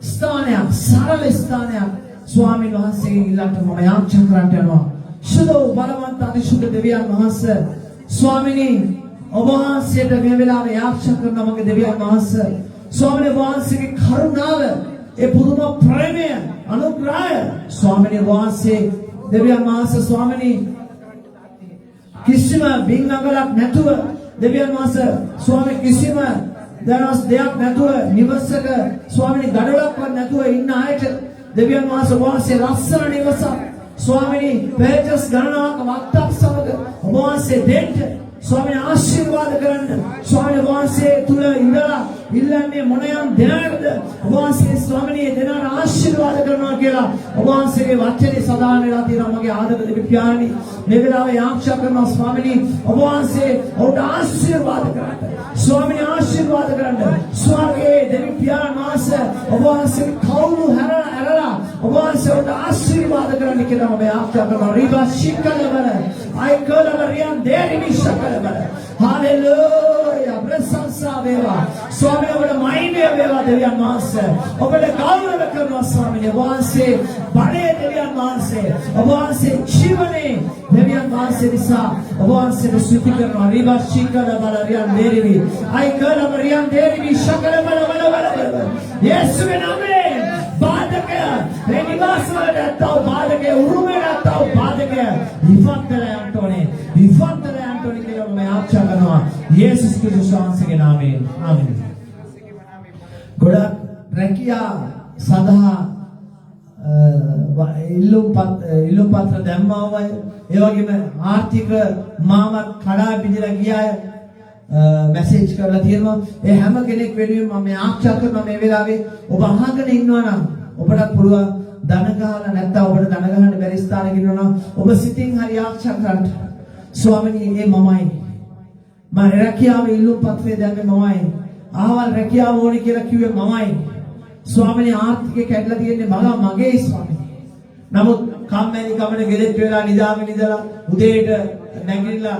ස්ථානයක් සරල ස්ථානයක් ස්වාමීන් වහන්සේගෙන් ඉල්ලන්න මම යාචනා කරන්න යනවා. සුදෝ බලවන්ත අතිශුද්ධ දෙවියන් වහන්සේ ස්වාමීනි ඔබ වහන්සේට මේ වෙලාවේ යාචනා කරන මගේ දෙවියන් වහන්සේ ස්වාමීන් වහන්සේගේ කරුණාව ඒ පුදුම ප්‍රේමය අනුග්‍රහය ස්වාමීන් වහන්සේ දෙවියන් වහන්සේ ස්වාමීනි කිසිම බින් අඟලක් නැතුව දෙවියන් වහන්සේ ස්වාමීන් කිසිම දවස් දෙයක් නැතුව නිවසක ස්වාමිනී ගඩොලක්වත් නැතුව ඉන්න අයට දෙවියන් වහන්සේ වාසේ ලස්සන නිවසක් ස්වාමිනී පේජස් ගණනාවක් වත්තක් සමග ඔබ වහන්සේ දෙන්න ස්වාමිනී ආශිර්වාද කරන්න ස්වාමිනී වහන්සේ තුල ඉඳලා ඉල්ලන්නේ මොනියම් දෙනාටද ඔබ වහන්සේ ස්වාමිනී දෙනාට ආශිර්වාද කරනවා කියලා ඔබ වහන්සේගේ වචනේ සදාන වෙලා තියෙනවා මගේ ආදර දෙවි පියාණනි මේ වෙලාවේ ආශා කරනවා ස්වාමිනී ඔබ වහන්සේ ඔබට ආශිර්වාද කරන්න ස්වාමිනී ආශිර්වාද කරන්න ස්වර්ගයේ දෙවි පියාණන් වහන්සේ ඔබ වහන්සේ කවුරු හැරලා ඔබ වහන්සේ ඔබට ආශිර්වාද කරන්න කියලා මම ආශා කරනවා රිබා ශිකලවල අයිකලවරියන් දෙරිමි ශකලවල හalleluya ප්‍රශංසා වේවා ස්වාමීන් ඔබට මහිමය වේවා දෙවියන් වහන්සේ ඔබට ගෞරව කරනවා ස්වාමීන් වහන්සේ බණේ දෙවියන් වහන්සේ ඔබ වහන්සේ ජීවනේ දෙවියන් වහන්සේ නිසා ඔබ වහන්සේට ස්තුති කරනවා රිබා ශිකලවල රියන් දෙරිමි අයිකලවරියන් දෙරිමි ශකලවල වල යේසුවේ නාමයෙන් බාධක මේ නිවාස වලට ඇත්තව බාධක උරුමයට ඇත්තව බාධක විපත්තල යන්ටෝනේ කියලා මම ආශා කරනවා යේසුස් ක්‍රිස්තුස් වහන්සේගේ නාමයෙන් ආමෙන්. ගොඩක් රැකියා සඳහා ඉල්ලුම් පත්‍ර දැම්මා වය ඒ වගේම ආර්ථික මාමත් කඩා බිඳලා ගිය අය මැසේජ් කරලා තියෙනවා ඒ හැම කෙනෙක් වෙනුවෙන් මම ආශා කරනවා මේ වෙලාවේ ඔබ අහගෙන ඉන්නවා නම් ඔබට පුළුවන් ධන ගහලා නැත්නම් ඔබට ධන ගහන්න බැරි ස්ථානයක ඉන්නවා නම් ඔබ සිතින් හරි ආශා කරන්න ස්වාමීනි මේ මමයි මම රැකියාව ඉල්ලුම් පත්‍රය දැම්මේ මමයි ආවල් රැකියාව ඕනේ කියලා කිව්වේ මමයි ස්වාමීනි ආර්ථිකේ කැඩලා තියෙන්නේ මගේ ස්වාමීනි නමුත් කම්මැලි කමන ගෙදෙට්ට වෙලා නිදාගෙන ඉඳලා උදේට නැගිටලා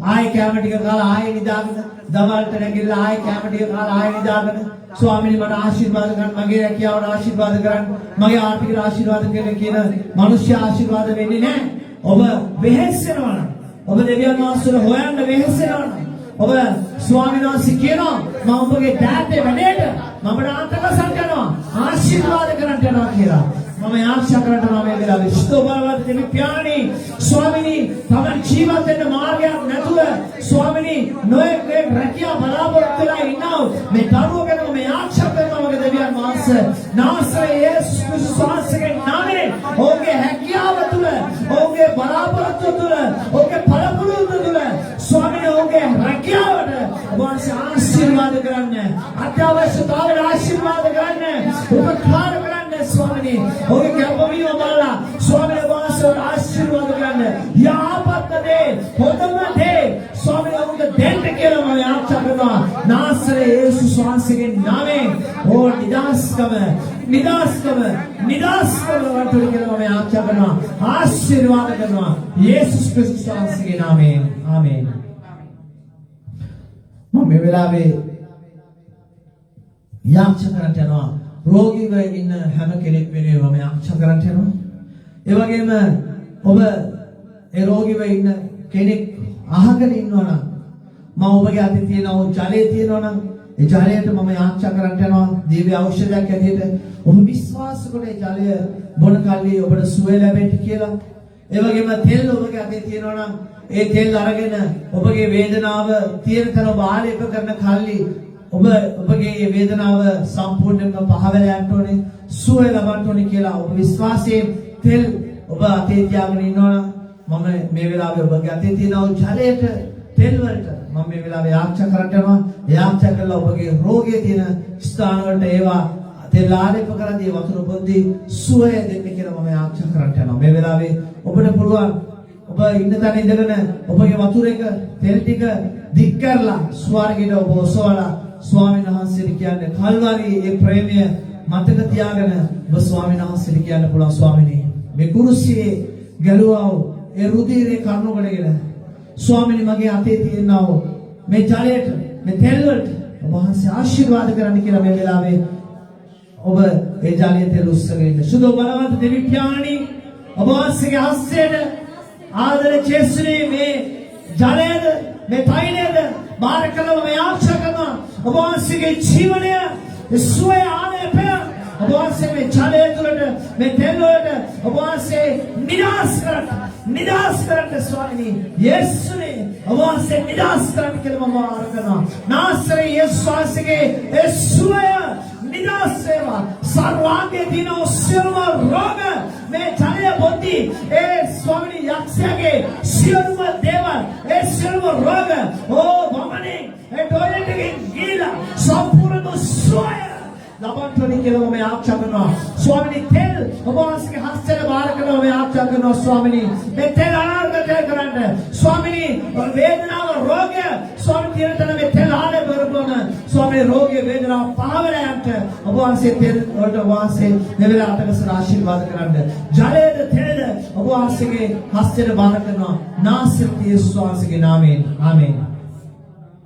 ආයෙ කැම ටික කාලා ආයෙ නිදාගෙන දවල්ට නැගිටලා ආයෙ කැම ටික කාලා ආයෙ නිදාගෙන ස්වාමීනි මට ආශිර්වාද කරන්න මගේ රැකියාවට ආශිර්වාද කරන්න මගේ ආර්ථික ආශිර්වාද කරන්න කියන මිනිස්සු ආශිර්වාද වෙන්නේ නැහැ ඔබ වෙහෙසෙනවා නම් ඔබ දෙවියන් වහන්සේට හොයන්න වෙහෙසෙනවා නම් ඔබ ස්වාමීන් වහන්සේ කියනවා මම ඔබගේ ඩෑඩේ වැඩේට මම නාටකසන් කරනවා ආශිර්වාද කරන්න යනවා කියලා මම ආශා කරනවා මේ වෙලාවේ ස්තෝබලවත් දෙවි පියාණනි ස්වාමීනි තමන් ජීවත් වෙන්න මාර්ගයක් නැතුව ස්වාමීනි නොයෙක් රැකියා බලාපොරොත්තු වෙලා ඉන්නව මේ දරුවෝ ගැන මම ආශා කරනවා මගේ දෙවියන් වහන්සේ නාසරේ යේසුස් ක්‍රිස්තුස් වහන්සේගේ නාමයෙන් ඔහුගේ හැකියාව තුල ඔහුගේ බලාපොරොත්තු තුල ඔහුගේ පළපුරුදු තුල ස්වාමීනි ඔහුගේ රැකියාවට වහන්සේ ආශිර්වාද කරන්න අත්‍යවශ්‍යතාවයට ආශිර්වාද කරන්න උපකාර කරන්න ස්වාමීනි ඔහුගේ කැපවීම බලලා ස්වාමීනි වහන්සේට ආශිර්වාද කරන්න යාපත් දේ හොඳම දේ ස්වාමීනි ඔහුගේ දෙන්න කියලා මම ආශා කරනවා නාසරේ යේසුස් වහන්සේගේ නාමයෙන් ඕ නිදාස්කම වන්ට කියලා මම ආශා කරනවා ආශිර්වාද කරනවා යේසුස් ක්‍රිස්තුස් වහන්සේගේ නාමයෙන් ආමේන්. මම මේ වෙලාවේ යාචනා කරන්න යනවා රෝගීව ඉන්න හැම කෙනෙක් වෙනුවෙන් මම යාචනා කරන්න යනවා ඒ වගේම ඔබ ඒ රෝගීව ඉන්න කෙනෙක් අහගෙන ඉන්නවා නම් මම ඔබගේ අතේ තියෙන ජලය තියෙනවා නම් ඒ ජලයට මම යාචනා කරන්න යනවා දිව්‍ය ඖෂධයක් ඇටියට ඔබ විශ්වාස කොට ඒ ජලය බොන කල්ලි ඔබට සුවය ලැබෙන්න කියලා ඒ වගේම තෙල් ඔබගේ අතේ තියෙනවා නම් ඒ තෙල් අරගෙන ඔබගේ වේදනාව තියෙන තැන ඔබ ආලේප කරන කල්ලි ඔබගේ මේ වේදනාව සම්පූර්ණයෙන්ම පහ වෙලා යන්න ඕනේ සුවය ලබන්න ඕනේ කියලා ඔබ විශ්වාසයෙන් තෙල් ඔබ අතේ තියාගෙන ඉන්නවනම් මම මේ වෙලාවේ ඔබගේ අතේ තියෙන ජලයට තෙල් වලට මම මේ වෙලාවේ ආරක්ෂා කරන්න යනවා ඒ ආරක්ෂා කරලා ඔබගේ රෝගයේ තියෙන ස්ථාන වලට ඒවා තෙල් ආලේප කරදී වතුර පොද්දී සුවය දෙන්න කියලා මම ආරක්ෂා කරන්න යනවා මේ වෙලාවේ ඔබට පුළුවන් ඔබ ඉන්න තැන ඉඳගෙන ඔබගේ වතුර එක තෙල් ටික දික් කරලා ස්වර්ගයට ඔබ ඔසවලා ස්වාමීන් වහන්සේට කියන්නේ කල්වාරි ඒ ප්‍රේමය මතක තියාගෙන ඔබ ස්වාමීන් වහන්සේට කියන්න පුළුවන් ස්වාමීනි මේ කුරුසියේ ගැලුවා ඒ රුධිරේ කරුණු කොටගෙන ස්වාමීනි මගේ අතේ තියෙනව මේ ජලයට මේ තෙල් වලට ඔබ වහන්සේ ආශිර්වාද කරන්න කියලා මේ වෙලාවේ ඔබ ඒ ජලයේ තෙල් උස්සගෙන ඉන්න සුදු බලවත් දෙවි පියාණනි ඔබ වහන්සේගේ හස්තයට ආදර චේසුනේ මේ ජලයේද මේ තෛලයේද බාර කළම මේ ආශා කරනවා ඔබ වහන්සේගේ ජීවනය සුවය ආලේපය ඔබ වහන්සේ මේ ජලය තුළට මේ තෙල් වලට ඔබ වහන්සේ නිදාස් කරන්න ස්වාමීනි වහන්සේ නිදහස් කරන්න කියලා මම ආරාධනා කරනවා. නාසරේ යේසුස් වහන්සේගේ ඒ සුවය නිදහස් වේවා. සර්වාංගයේ දින සියලුම රෝග මේ ජලය බොද්දී ඒ ස්වාමීනි යක්ෂයාගේ සියලුම දේවල් ඒ සියලුම රෝග වමනේ ඒ ටොයිලට් එකෙන් ගිහිලා සම්පූර්ණ සුවය ලබන්නට කියලා මම ආශා කරනවා. ස්වාමීනි තෙල් ඔබ වහන්සේගේ හස්තයට බාර කරනවා මම ආශා කරනවා ස්වාමීනි. මේ තෙල් අනාර්ගත කරන්න. ස්වාමීනි වේදනාව රෝගය ස්වාමීනි දිනතන මේ තෙල් ආලේ බරපොන ස්වාමීනි රෝගය වේදනාව පාවලයන්ට ඔබ වහන්සේ තෙල් වලට වහන්සේ මෙවර අතකසර ආශිර්වාද කරන්න. ජලයේද තෙල්ද ඔබ වහන්සේගේ හස්තයට බාර කරනවා. නාසරේ යේසුස් වහන්සේගේ නාමයෙන්. ආමේන්.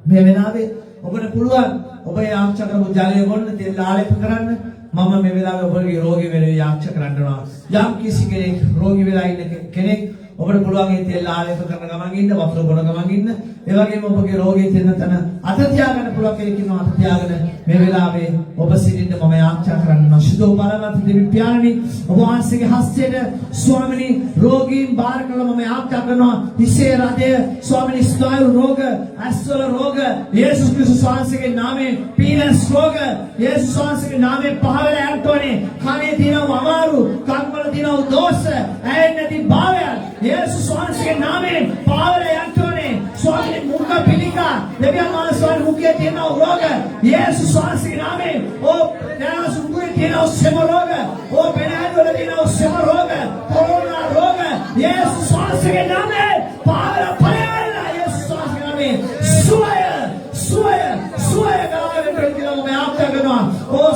මේ වෙලාවේ ඔබට පුළුවන් ඔබ යාක්ෂා කරපු ජලය වොන්න තෙල් ආලේප කරන්න. මම මේ වෙලාවේ ඔබගේ රෝගී වෙලේ යාක්ෂා කරනවා. යම් කිසි කෙනෙක් රෝගී වෙලා ඉන්න කෙනෙක් ඔබට පුළුවන් මේ තෙල් ආලේප කරන ගමන් ඉන්න වතුර බොන ගමන් ඉන්න. ඒ වගේම ඔබගේ රෝගී තියෙන තැන අත තියාගන්න පුළුවන් කෙනෙක් ඉන්නවා අත තියාගෙන මේ වෙලාවේ ඔබ සිටින්න මම යාක්ෂා කරනවා. සුදෝ බලවත් දෙවි පියාණනි ඔබ වහන්සේගේ හස්තයේ ස්වාමිනී රෝගීන් බාර කළා මම යාක්ෂා කරනවා. හිසේ රදය ස්වාමිනී ස්නායු රෝග ඇස්වල රෝග යේසුස් ක්‍රිස්තුස් වහන්සේගේ නාමයෙන් පීනස් රෝග යේසුස් වහන්සේගේ නාමයෙන් පහළ යන්ටෝනේ කනේ දිනව අමාරු කන්වල දිනව දෝෂ ඇයෙන්නේ නැති භාවයන් යේසුස් වහන්සේගේ නාමයෙන් පහළ යන්ටෝනේ ස්වාමීනි මුඛ පිළිකා දෙවියන් වහන්සේ මුඛයේ තියෙන රෝග යේසුස් වහන්සේගේ නාමයෙන් දැනස් මුඛයේ තියෙන සෙම රෝග පෙනහල් වල තියෙන සෙම රෝග කොරෝනා රෝග යේසුස් වහන්සේගේ නාමයෙන් පහළ යේසුස් වහන්සේගේ නාමයෙන් සුවය ගාවෙන් කියලා මම ආශා කරනවා.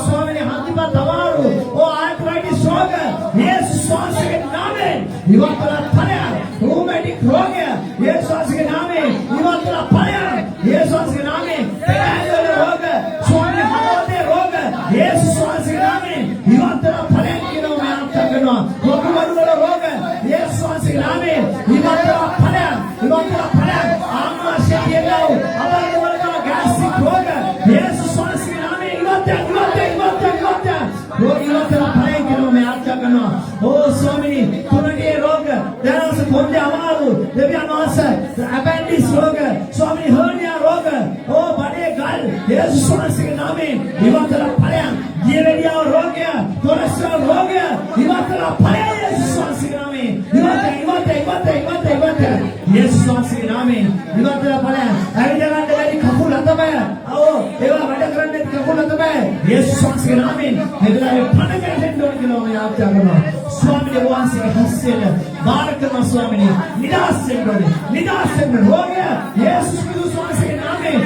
ස්වාමීනි හදිපත් අමාරු ආර්ථ්‍රයිටිස් රෝග යේසුස් වහන්සේගේ නාමයෙන් ඉවත්ලා ඵලයන් රොමැටික් රෝගය යේසුස් වහන්සේගේ නාමයෙන් ඉවත්ලා ඵලයන් යේසුස් වහන්සේගේ නාමයෙන් පෙරහැර රෝග ස්වාමීනි හදවතේ රෝග යේසුස් වහන්සේගේ නාමයෙන් ඉවත්ලා ඵලයන් කියලා මම ආශා කරනවා. රෝගවල රෝග යේසුස් වහන්සේගේ නාමයෙන් ඉවත්ලා ඵලයන් ආමාශය කියනවා අවලවල ගෑස්ට්‍රික් රෝග යේසුස් වහන්සේගේ නාමයෙන් ඉවත්ලා රෝගී වලට ඵලයන් කියලා මම ආශා කරනවා. ස්වාමීනි තුනගේ රෝග දැනස කොණ්ඩේ අමාරු දෙවියන් වහන්සේ අපෙන්ඩික්ස් රෝග ස්වාමීනි හර්නියා රෝග බඩේ ගල් යේසුස් වහන්සේගේ නාමයෙන් ඉවත්ලා ඵලයන් දියවැඩියාව රෝගය කොලෙස්ටරෝල් රෝගය ඉවත්ලා ඵලයන් යේසුස් වහන්සේගේ නාමයෙන් ඉවත්ලා යේසුස් වහන්සේගේ නාමයෙන් ඉවත්ලා ඵලයන් ඇවිදගන්න බැරි කකුල් අතපය ඒවා වැඩ කරන්නේ කකුල් අතපය යේසුස් වහන්සේගේ නාමයෙන් මෙදලාවේ පණ ගැටෙන්න ඕන කියලා මම ආශා කරනවා. ස්වාමීනි වහන්සේගේ හස්තයෙන් බාර කරන ස්වාමීනි නිදහස් වෙන්න රෝගය යේසුස් ක්‍රිස්තුස් වහන්සේගේ නාමයෙන්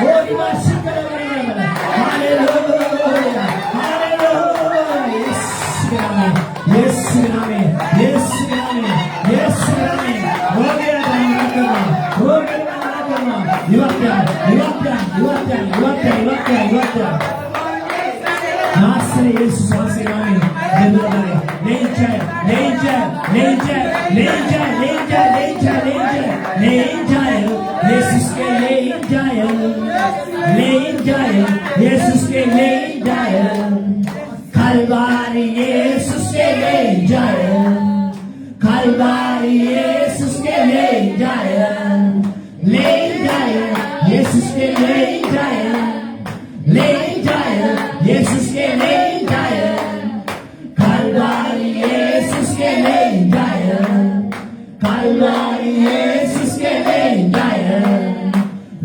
Oh, लेन जाए यीशु के लेन जाए कलवारी यीशु के लेन जाए कलवारी यीशु के लेन जाए यीशु के लेन जाए यीशु के लेन जाए कलवारी यीशु के लेन जाए कलवारी यीशु के लेन जाए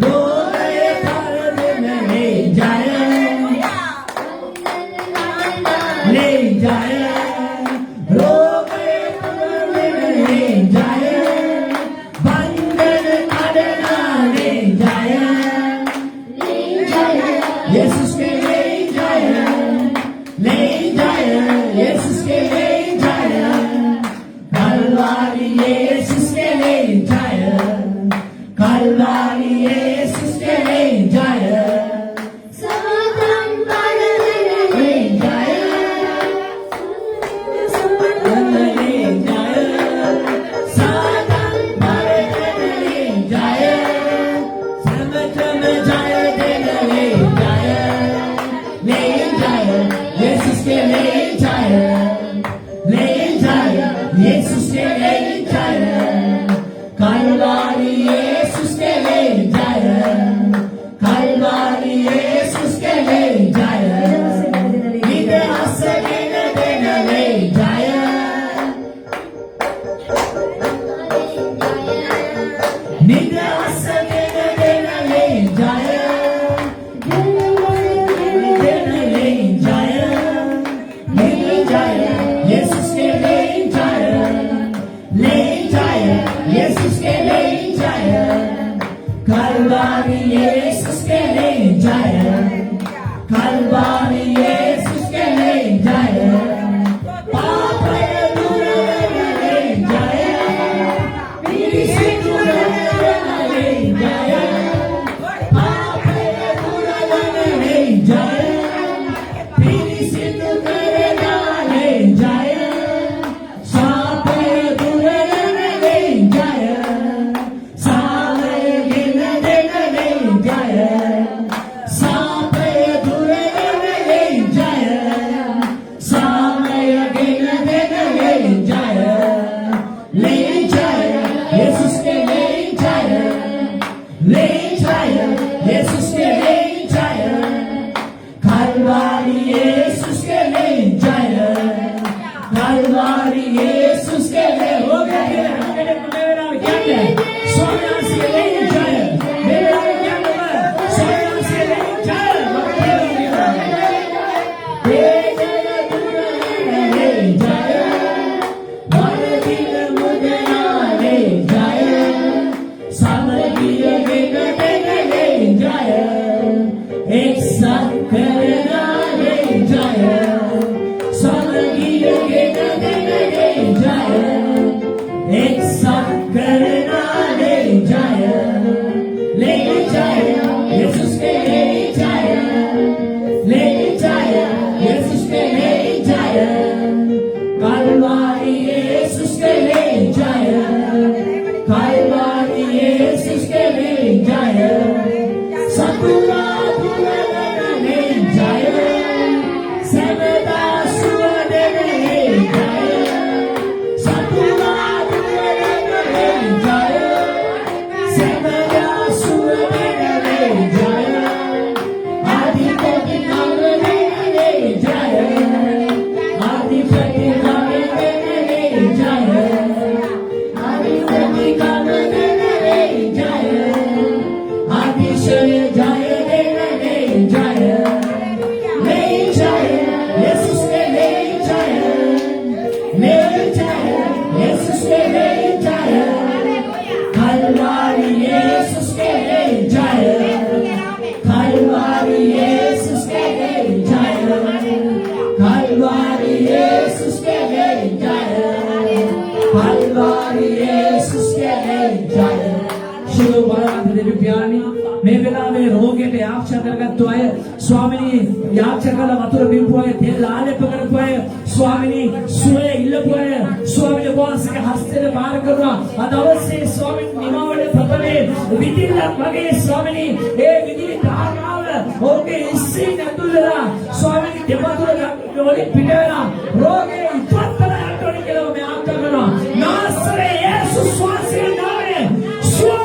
रोए कर ले जाए रोए कर ले जाए बंधन करना ले जाए यीशु के ले जाए यीशु के ले जाए कलवारी यीशु के ले जाए कलवारी यीशु के ले जाए මේ වෙලාවේ රෝගයට යාක්ෂා කරගත්තු අය ස්වාමිනී යාක්ෂා කළ වතුර බිම්පු අය තෙල් ආලේප කරපු අය ස්වාමිනී සුවය ඉල්ලපු අය ස්වාමිනී වහන්සේගේ හස්තයට බාර කරනවා අද අවශ්‍ය ස්වාමිනී නිමාවලට පොතේ විදිල්ලක් වගේ ස්වාමිනී ඒ විදිලි ධාරාව ඔහුගේ ඉස්සින් ඇතුල් වෙලා ස්වාමිනී දෙපතුල වලින් පිට වෙලා රෝගේ ඉවත් කරලා යන්න ඕනේ කියලා මම ආශා කරනවා. නාසරේ යේසුස් වහන්සේගේ නාමයෙන් සුවය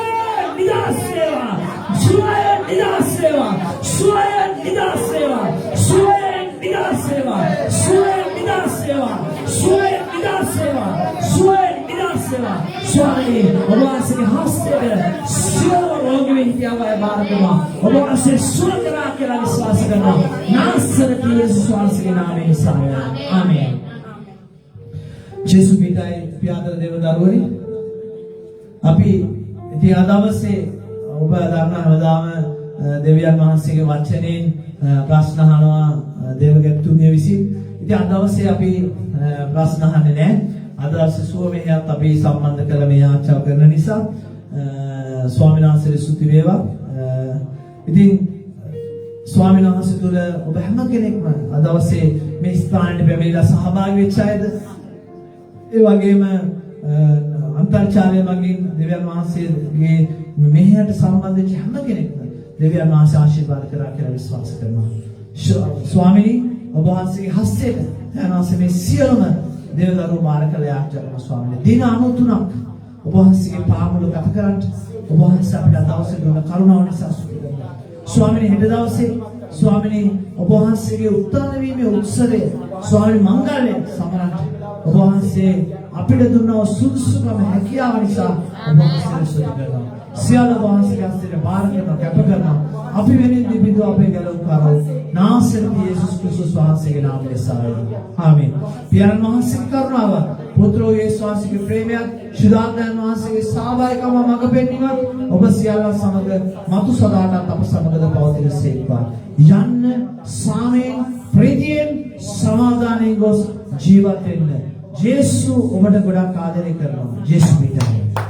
නිදහස් වේවා. සුවය නිදහස් වේවා. සුවය නිදහස් වේවා. සුවය නිදහස් වේවා. සුවය නිදහස් වේවා. සුවය නිදහස් වේවා. සුවය නිදහස් වේවා. ස්වාමී ඔබ වහන්සේගේ හස්තයේ සියලු රෝග විද්‍යාවය බාර කරනවා. ඔබ වහන්සේ සුව කරා කියලා විශ්වාස කරනවා. නාසරේ යේසුස් වහන්සේගේ නාමයෙන් සාරය. ආමේන්. ජේසු පිටයි පියාදර දේව දරුවනි අපි ඉතින් අද දවසේ ඔබ දන්න හැමදාම දෙවියන් වහන්සේගේ වචනෙන් ප්‍රශ්න අහනවා දේවගතුමිය විසින්. ඉතින් අද දවසේ අපි ප්‍රශ්න අහන්නේ නැහැ. අද දවසේ සුව මෙහෙයත් අපි සම්බන්ධ කරලා මේ ආචාර කරන නිසා ස්වාමීන් වහන්සේට ස්තුති වේවා. ඉතින් ස්වාමීන් වහන්සේ තුළ ඔබ හැම කෙනෙක්ම අද දවසේ මේ ස්ථානයේ පැමිණලා සහභාගී වෙච්ච අයද ඒ වගේම අන්තර්ජාලය මගින් දෙවියන් වහන්සේගේ මෙහෙයට සම්බන්ධ වෙච්ච හැම කෙනෙක්ම දෙවියන් වහන්සේ ආශිර්වාද කරා කියලා විශ්වාස කරනවා. ස්වාමීනි ඔබ වහන්සේගේ හස්තයට යනවාසේ මේ සියලුම දේවදරුවෝ මාර්ගකල යාචකම ස්වාමීනි දින 93ක් ඔබ වහන්සේගේ පාමුල ගත කරන්න ඔබ වහන්සේ අපිට දවසේ දුන්න කරුණාව නිසා ස්තුති කරනවා. ස්වාමීනි හෙට දවසේ ස්වාමීනි ඔබ වහන්සේගේ උත්තරන වීමේ උත්සවය ස්වාමීනි මංගල්‍ය සමරන්න ඔබ වහන්සේ අපිට දුන්න සුදුසුකම හැකියාව නිසා ඔබ වහන්සේට ස්තුති කරනවා. සියලු ඔබ වහන්සේගේ හස්තයට බාර කරනවා කැප කරනවා. අපි වෙනින් දිබිදු අපේ ගැලවුම්කාරෝ නාසරේ යේසුස් ක්‍රිස්තුස් වහන්සේගේ නාමයෙන් සාරයි. ආමේන්. පියාණන් වහන්සේගේ කරුණාව පුත්‍රෝ යේසුස් වහන්සේගේ ප්‍රේමයත් ශුද්ධාත්මයන් වහන්සේගේ සහභාගීකම මඟ පෙන්වීමත් ඔබ සියල්ල සමග මතු සදාටත් අප සමගද පවතින සේක්වා. යන්න සාමයෙන් ප්‍රීතියෙන් සමාදානයෙන් ගොස් ජීවත් වෙන්න. ජේසු ඔබට ගොඩක් ආදරය කරනවා. ජේසු පිටයි.